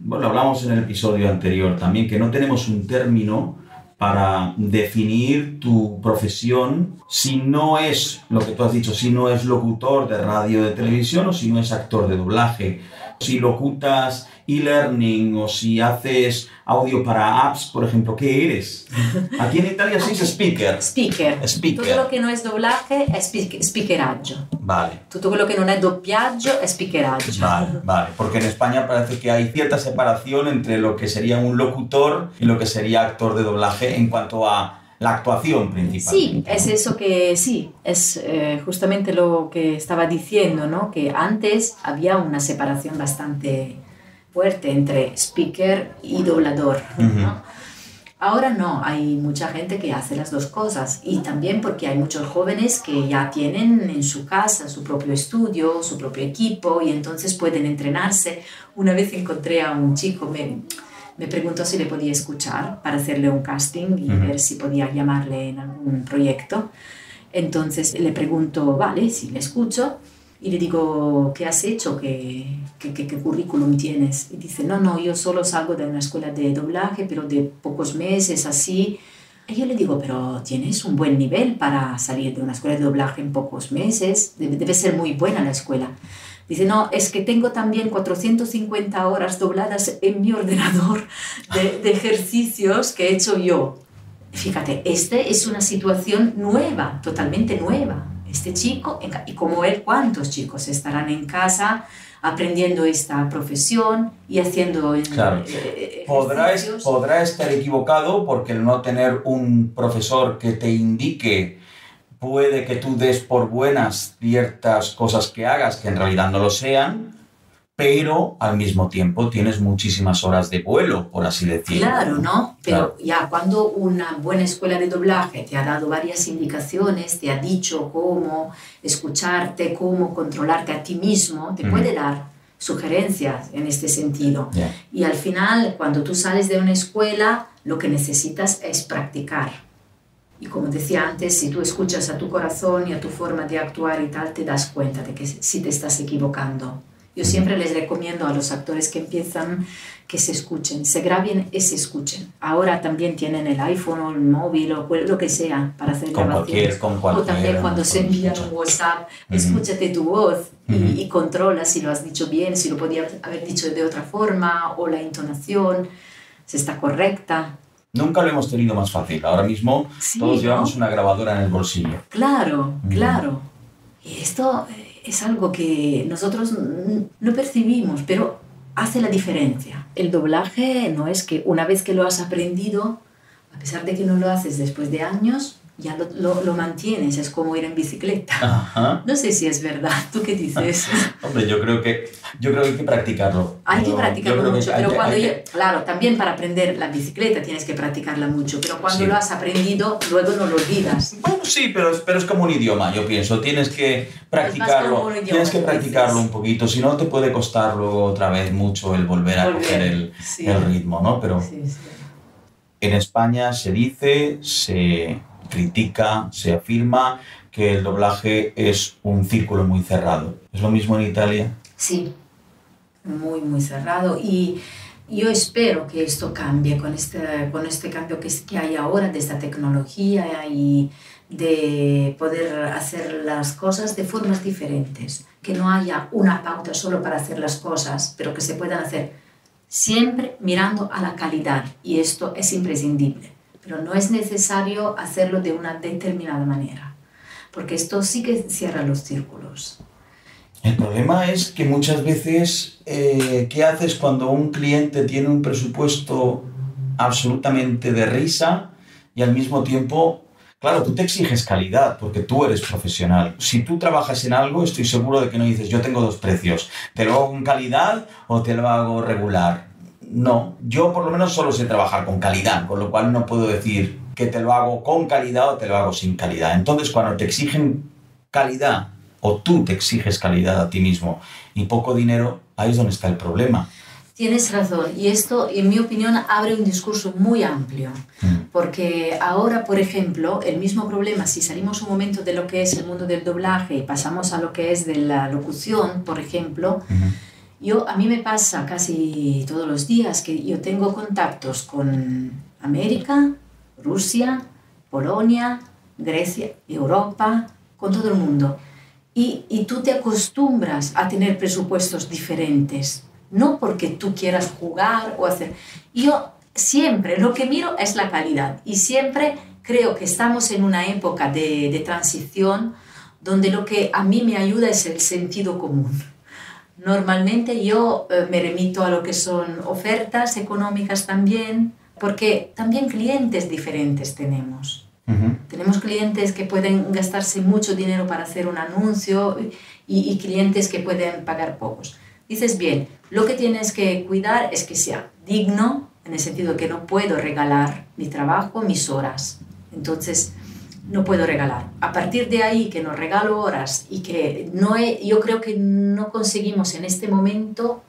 Speaker 1: bueno, hablamos en el episodio anterior también, que no tenemos un término para definir tu profesión si no es, lo que tú has dicho, si no es locutor de radio o de televisión o si no es actor de doblaje. Si locutas e-learning o si haces audio para apps, por ejemplo, ¿qué eres? Aquí en Italia se dice speaker.
Speaker 8: Speaker. Tutto quello che non è doblaje è speakeraggio.
Speaker 1: Vale.
Speaker 8: Tutto quello che non è doppiaggio è speakeraggio.
Speaker 1: Vale. Porque en España parece que hay cierta separación entre lo que sería un locutor y lo que sería actor de doblaje en cuanto a la actuación principal.
Speaker 8: Sí, es eso que sí, es justamente lo que estaba diciendo, ¿no? Que antes había una separación bastante fuerte entre speaker y doblador, ¿no? Ahora no, hay mucha gente que hace las dos cosas y también porque hay muchos jóvenes que ya tienen en su casa su propio estudio, su propio equipo y entonces pueden entrenarse. Una vez encontré a un chico, me preguntó si le podía escuchar para hacerle un casting y ver si podía llamarle en algún proyecto. Entonces le pregunto, vale, sí, le escucho y le digo, ¿qué has hecho? ¿Qué currículum tienes? Y dice, no, yo solo salgo de una escuela de doblaje, pero de pocos meses, así. Y yo le digo, pero tienes un buen nivel para salir de una escuela de doblaje en pocos meses, debe ser muy buena la escuela. Dice, no, es que tengo también 450 horas dobladas en mi ordenador de ejercicios que he hecho yo. Fíjate, esta es una situación nueva, totalmente nueva. Este chico, y como él, ¿cuántos chicos estarán en casa aprendiendo esta profesión y haciendo ejercicios?
Speaker 1: Podrá estar equivocado porque el no tener un profesor que te indique puede que tú des por buenas ciertas cosas que hagas que en realidad no lo sean, pero al mismo tiempo tienes muchísimas horas de vuelo, por así decirlo.
Speaker 8: Claro, ¿no? Pero ya cuando una buena escuela de doblaje te ha dado varias indicaciones, te ha dicho cómo escucharte, cómo controlarte a ti mismo, te puede dar sugerencias en este sentido. Y al final, cuando tú sales de una escuela, lo que necesitas es practicar. Y como decía antes, si tú escuchas a tu corazón y a tu forma de actuar y tal, te das cuenta de que sí te estás equivocando. Yo siempre les recomiendo a los actores que empiezan que se escuchen, se graben y se escuchen. Ahora también tienen el iPhone o el móvil o lo que sea para hacer grabaciones. O también cuando se envían un WhatsApp, escúchate tu voz y controla si lo has dicho bien, si lo podías haber dicho de otra forma o la entonación, si está correcta.
Speaker 1: Nunca lo hemos tenido más fácil. Ahora mismo todos llevamos una grabadora en el bolsillo.
Speaker 8: Claro. Y esto es algo que nosotros no percibimos, pero hace la diferencia. El doblaje no es que una vez que lo has aprendido, a pesar de que no lo haces después de años, ya lo mantienes, es como ir en bicicleta.
Speaker 1: Ajá.
Speaker 8: No sé si es verdad, ¿tú qué dices?
Speaker 1: Hombre, yo creo que hay que practicarlo.
Speaker 8: Hay que practicarlo mucho, pero claro, también para aprender la bicicleta tienes que practicarla mucho, pero cuando lo has aprendido, luego no lo olvidas.
Speaker 1: Bueno, sí, pero es como un idioma, yo pienso, tienes que practicarlo, un poquito, si no te puede costar luego otra vez mucho el volver a coger el ritmo, ¿no? Pero en España se dice, se critica, se afirma que el doblaje es un círculo muy cerrado. ¿Es lo mismo en Italia?
Speaker 8: Sí, muy, muy cerrado. Y yo espero que esto cambie con este cambio que hay ahora de esta tecnología y de poder hacer las cosas de formas diferentes. Que no haya una pauta solo para hacer las cosas, pero que se puedan hacer siempre mirando a la calidad. Y esto es imprescindible. Pero no es necesario hacerlo de una determinada manera, porque esto sí que cierra los círculos.
Speaker 1: El problema es que muchas veces, ¿qué haces cuando un cliente tiene un presupuesto absolutamente de risa y al mismo tiempo, claro, tú te exiges calidad porque tú eres profesional? Si tú trabajas en algo, estoy seguro de que no dices, yo tengo dos precios, ¿te lo hago con calidad o te lo hago regular? No, yo por lo menos solo sé trabajar con calidad, con lo cual no puedo decir que te lo hago con calidad o te lo hago sin calidad. Entonces, cuando te exigen calidad o tú te exiges calidad a ti mismo y poco dinero, ahí es donde está el problema.
Speaker 8: Tienes razón, y esto, en mi opinión, abre un discurso muy amplio, porque ahora, por ejemplo, el mismo problema, si salimos un momento de lo que es el mundo del doblaje y pasamos a lo que es de la locución, por ejemplo, a mí me pasa casi todos los días que yo tengo contactos con América, Rusia, Polonia, Grecia, Europa, con todo el mundo, y tú te acostumbras a tener presupuestos diferentes. No porque tú quieras jugar o hacer. Yo siempre lo que miro es la calidad y siempre creo que estamos en una época de transición donde lo que a mí me ayuda es el sentido común. Normalmente yo me remito a lo que son ofertas económicas también, porque también clientes diferentes tenemos. Tenemos clientes que pueden gastarse mucho dinero para hacer un anuncio y clientes que pueden pagar pocos. Dices bien, lo que tienes que cuidar es que sea digno, en el sentido que no puedo regalar mi trabajo, mis horas. Entonces, no puedo regalar. A partir de ahí, que no regalo horas y que yo creo que no conseguimos en este momento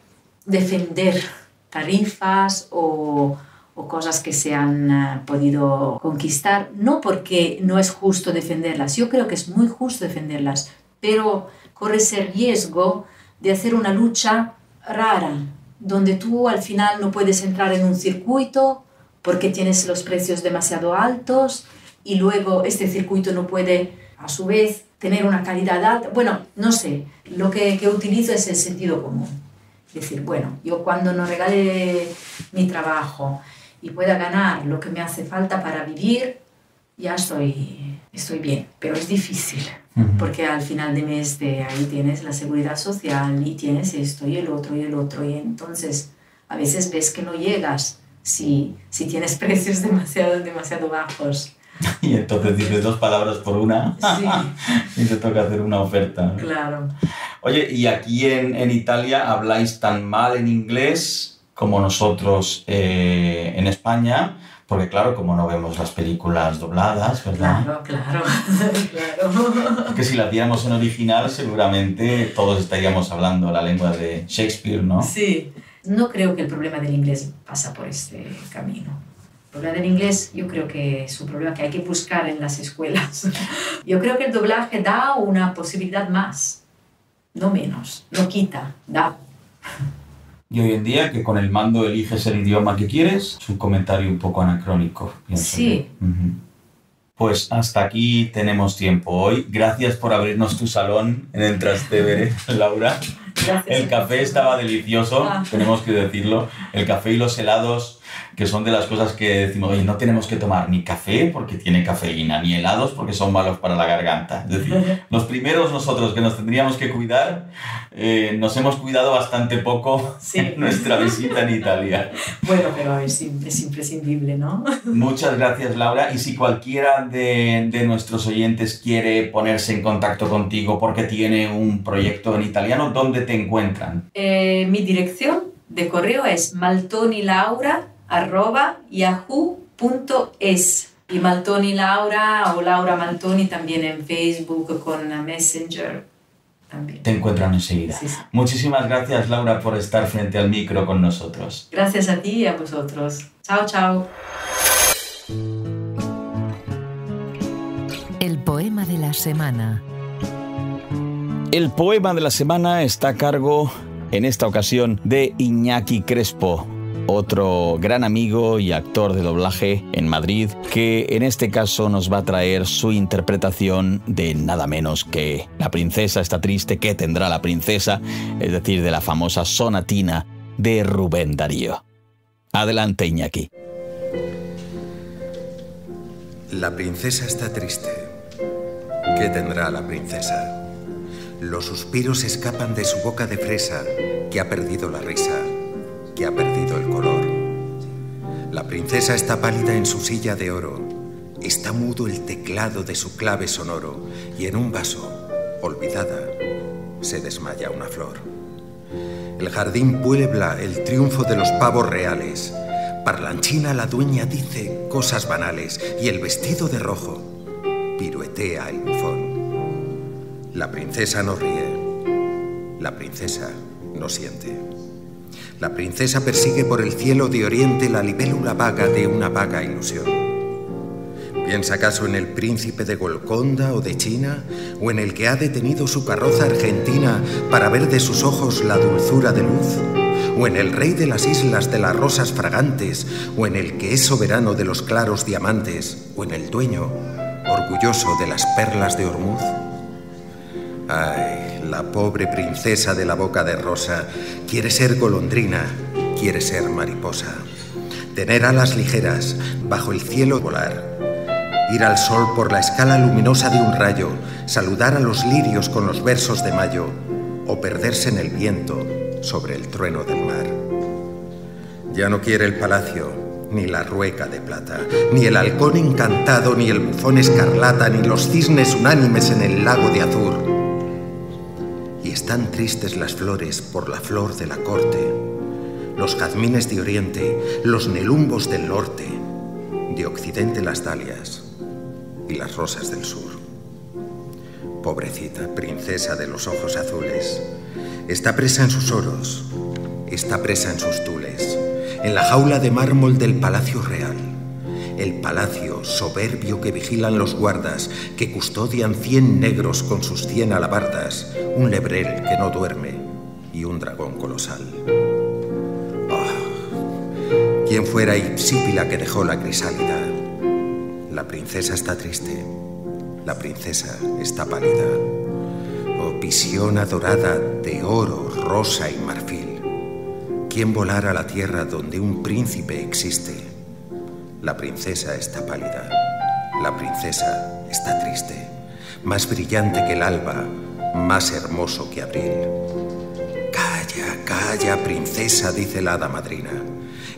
Speaker 8: defender tarifas o cosas que se han podido conquistar, no porque no es justo defenderlas, yo creo que es muy justo defenderlas, pero corres el riesgo de hacer una lucha rara, donde tú al final no puedes entrar en un circuito porque tienes los precios demasiado altos y luego este circuito no puede, a su vez, tener una calidad alta. Bueno, no sé, lo que utilizo es el sentido común. Es decir, bueno, yo cuando no regale mi trabajo y pueda ganar lo que me hace falta para vivir, ya estoy bien, pero es difícil. Porque al final de mes ahí tienes la seguridad social y tienes esto y el otro, y entonces a veces ves que no llegas si tienes precios demasiado bajos.
Speaker 1: Y entonces dices 2 palabras por una.
Speaker 8: Sí.
Speaker 1: Y te toca hacer una oferta.
Speaker 8: Claro.
Speaker 1: Oye, ¿y aquí en Italia habláis tan mal en inglés como nosotros en España? Porque claro, como no vemos las películas dobladas, ¿verdad?
Speaker 8: Claro.
Speaker 1: Que si las viéramos en original, seguramente todos estaríamos hablando la lengua de Shakespeare, ¿no?
Speaker 8: Sí. No creo que el problema del inglés pasa por este camino. El problema del inglés, yo creo que es un problema que hay que buscar en las escuelas. Yo creo que el doblaje da una posibilidad más, no menos, no quita, da.
Speaker 1: Y hoy en día, que con el mando eliges el idioma que quieres, es un comentario un poco anacrónico, pienso.
Speaker 8: Sí.
Speaker 1: Pues hasta aquí tenemos tiempo hoy. Gracias por abrirnos tu salón en el Trastevere, Laura.
Speaker 8: Gracias.
Speaker 1: El café estaba delicioso, tenemos que decirlo. El café y los helados, que son de las cosas que decimos, oye, no tenemos que tomar ni café porque tiene cafeína, ni helados porque son malos para la garganta. Es decir, los primeros nosotros que nos tendríamos que cuidar, nos hemos cuidado bastante poco en nuestra visita en Italia.
Speaker 8: Bueno, pero es imprescindible, ¿no?
Speaker 1: Muchas gracias, Laura. Y si cualquiera de nuestros oyentes quiere ponerse en contacto contigo porque tiene un proyecto en italiano, ¿dónde te encuentran?
Speaker 8: Mi dirección de correo es maltonilaura@yahoo.es y Maltoni Laura o Laura Maltoni también en Facebook con Messenger también.
Speaker 1: Te encuentran enseguida.
Speaker 8: Sí.
Speaker 1: Muchísimas gracias, Laura, por estar frente al micro con nosotros.
Speaker 8: Gracias a ti y a vosotros. Chao.
Speaker 2: El poema de la semana.
Speaker 1: El poema de la semana está a cargo, en esta ocasión, de Iñaki Crespo, otro gran amigo y actor de doblaje en Madrid, que en este caso nos va a traer su interpretación de nada menos que La princesa está triste, ¿qué tendrá la princesa? Es decir, de la famosa sonatina de Rubén Darío. Adelante, Iñaki.
Speaker 10: La princesa está triste. ¿Qué tendrá la princesa? Los suspiros escapan de su boca de fresa, que ha perdido la risa, que ha perdido el color. La princesa está pálida en su silla de oro, está mudo el teclado de su clave sonoro, y en un vaso, olvidada, se desmaya una flor. El jardín puebla el triunfo de los pavos reales. Parlanchina la dueña dice cosas banales, y el vestido de rojo piruetea el bufón. La princesa no ríe, la princesa no siente. La princesa persigue por el cielo de oriente la libélula vaga de una vaga ilusión. ¿Piensa acaso en el príncipe de Golconda o de China? ¿O en el que ha detenido su carroza argentina para ver de sus ojos la dulzura de luz? ¿O en el rey de las islas de las rosas fragantes? ¿O en el que es soberano de los claros diamantes? ¿O en el dueño, orgulloso de las perlas de Ormuz? Ay, la pobre princesa de la boca de rosa quiere ser golondrina, quiere ser mariposa. Tener alas ligeras, bajo el cielo volar. Ir al sol por la escala luminosa de un rayo, saludar a los lirios con los versos de mayo, o perderse en el viento sobre el trueno del mar. Ya no quiere el palacio, ni la rueca de plata, ni el halcón encantado, ni el bufón escarlata, ni los cisnes unánimes en el lago de azur. Y están tristes las flores por la flor de la corte, los jazmines de oriente, los nelumbos del norte, de occidente las dalias y las rosas del sur. Pobrecita princesa de los ojos azules, está presa en sus oros, está presa en sus tules, en la jaula de mármol del palacio real, el palacio soberbio que vigilan los guardas, que custodian 100 negros con sus 100 alabardas, un lebrel que no duerme y un dragón colosal. Oh, ¿quién fuera Hipsípila que dejó la crisálida? La princesa está triste, la princesa está pálida. Oh, visión adorada de oro, rosa y marfil. ¿Quién volará a la tierra donde un príncipe existe? La princesa está pálida, la princesa está triste, más brillante que el alba, más hermoso que abril. Calla, calla, princesa, dice la hada madrina.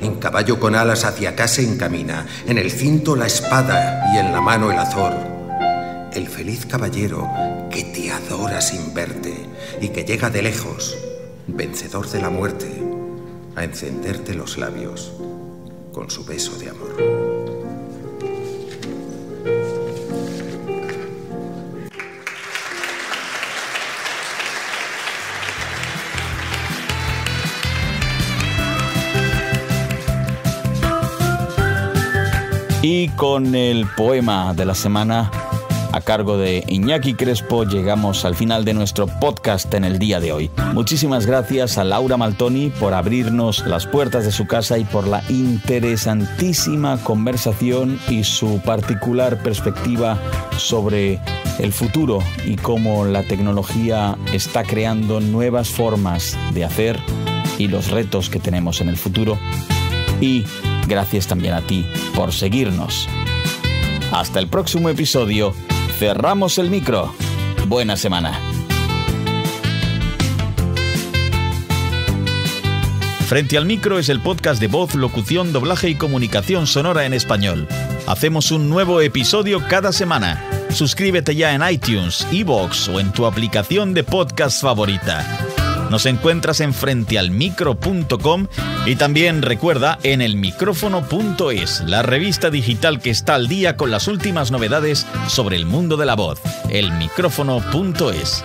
Speaker 10: En caballo con alas hacia acá se encamina, en el cinto la espada y en la mano el azor. El feliz caballero que te adora sin verte y que llega de lejos, vencedor de la muerte, a encenderte los labios con su beso de amor.
Speaker 1: Y con el poema de la semana a cargo de Iñaki Crespo llegamos al final de nuestro podcast en el día de hoy. Muchísimas gracias a Laura Maltoni por abrirnos las puertas de su casa y por la interesantísima conversación y su particular perspectiva sobre el futuro y cómo la tecnología está creando nuevas formas de hacer y los retos que tenemos en el futuro. Y gracias también a ti por seguirnos. Hasta el próximo episodio. Cerramos el micro. Buena semana. Frente al micro es el podcast de voz, locución, doblaje y comunicación sonora en español. Hacemos un nuevo episodio cada semana. Suscríbete ya en iTunes, iVoox o en tu aplicación de podcast favorita. Nos encuentras en frentealmicro.com y también recuerda en elmicrófono.es, la revista digital que está al día con las últimas novedades sobre el mundo de la voz. elmicrófono.es.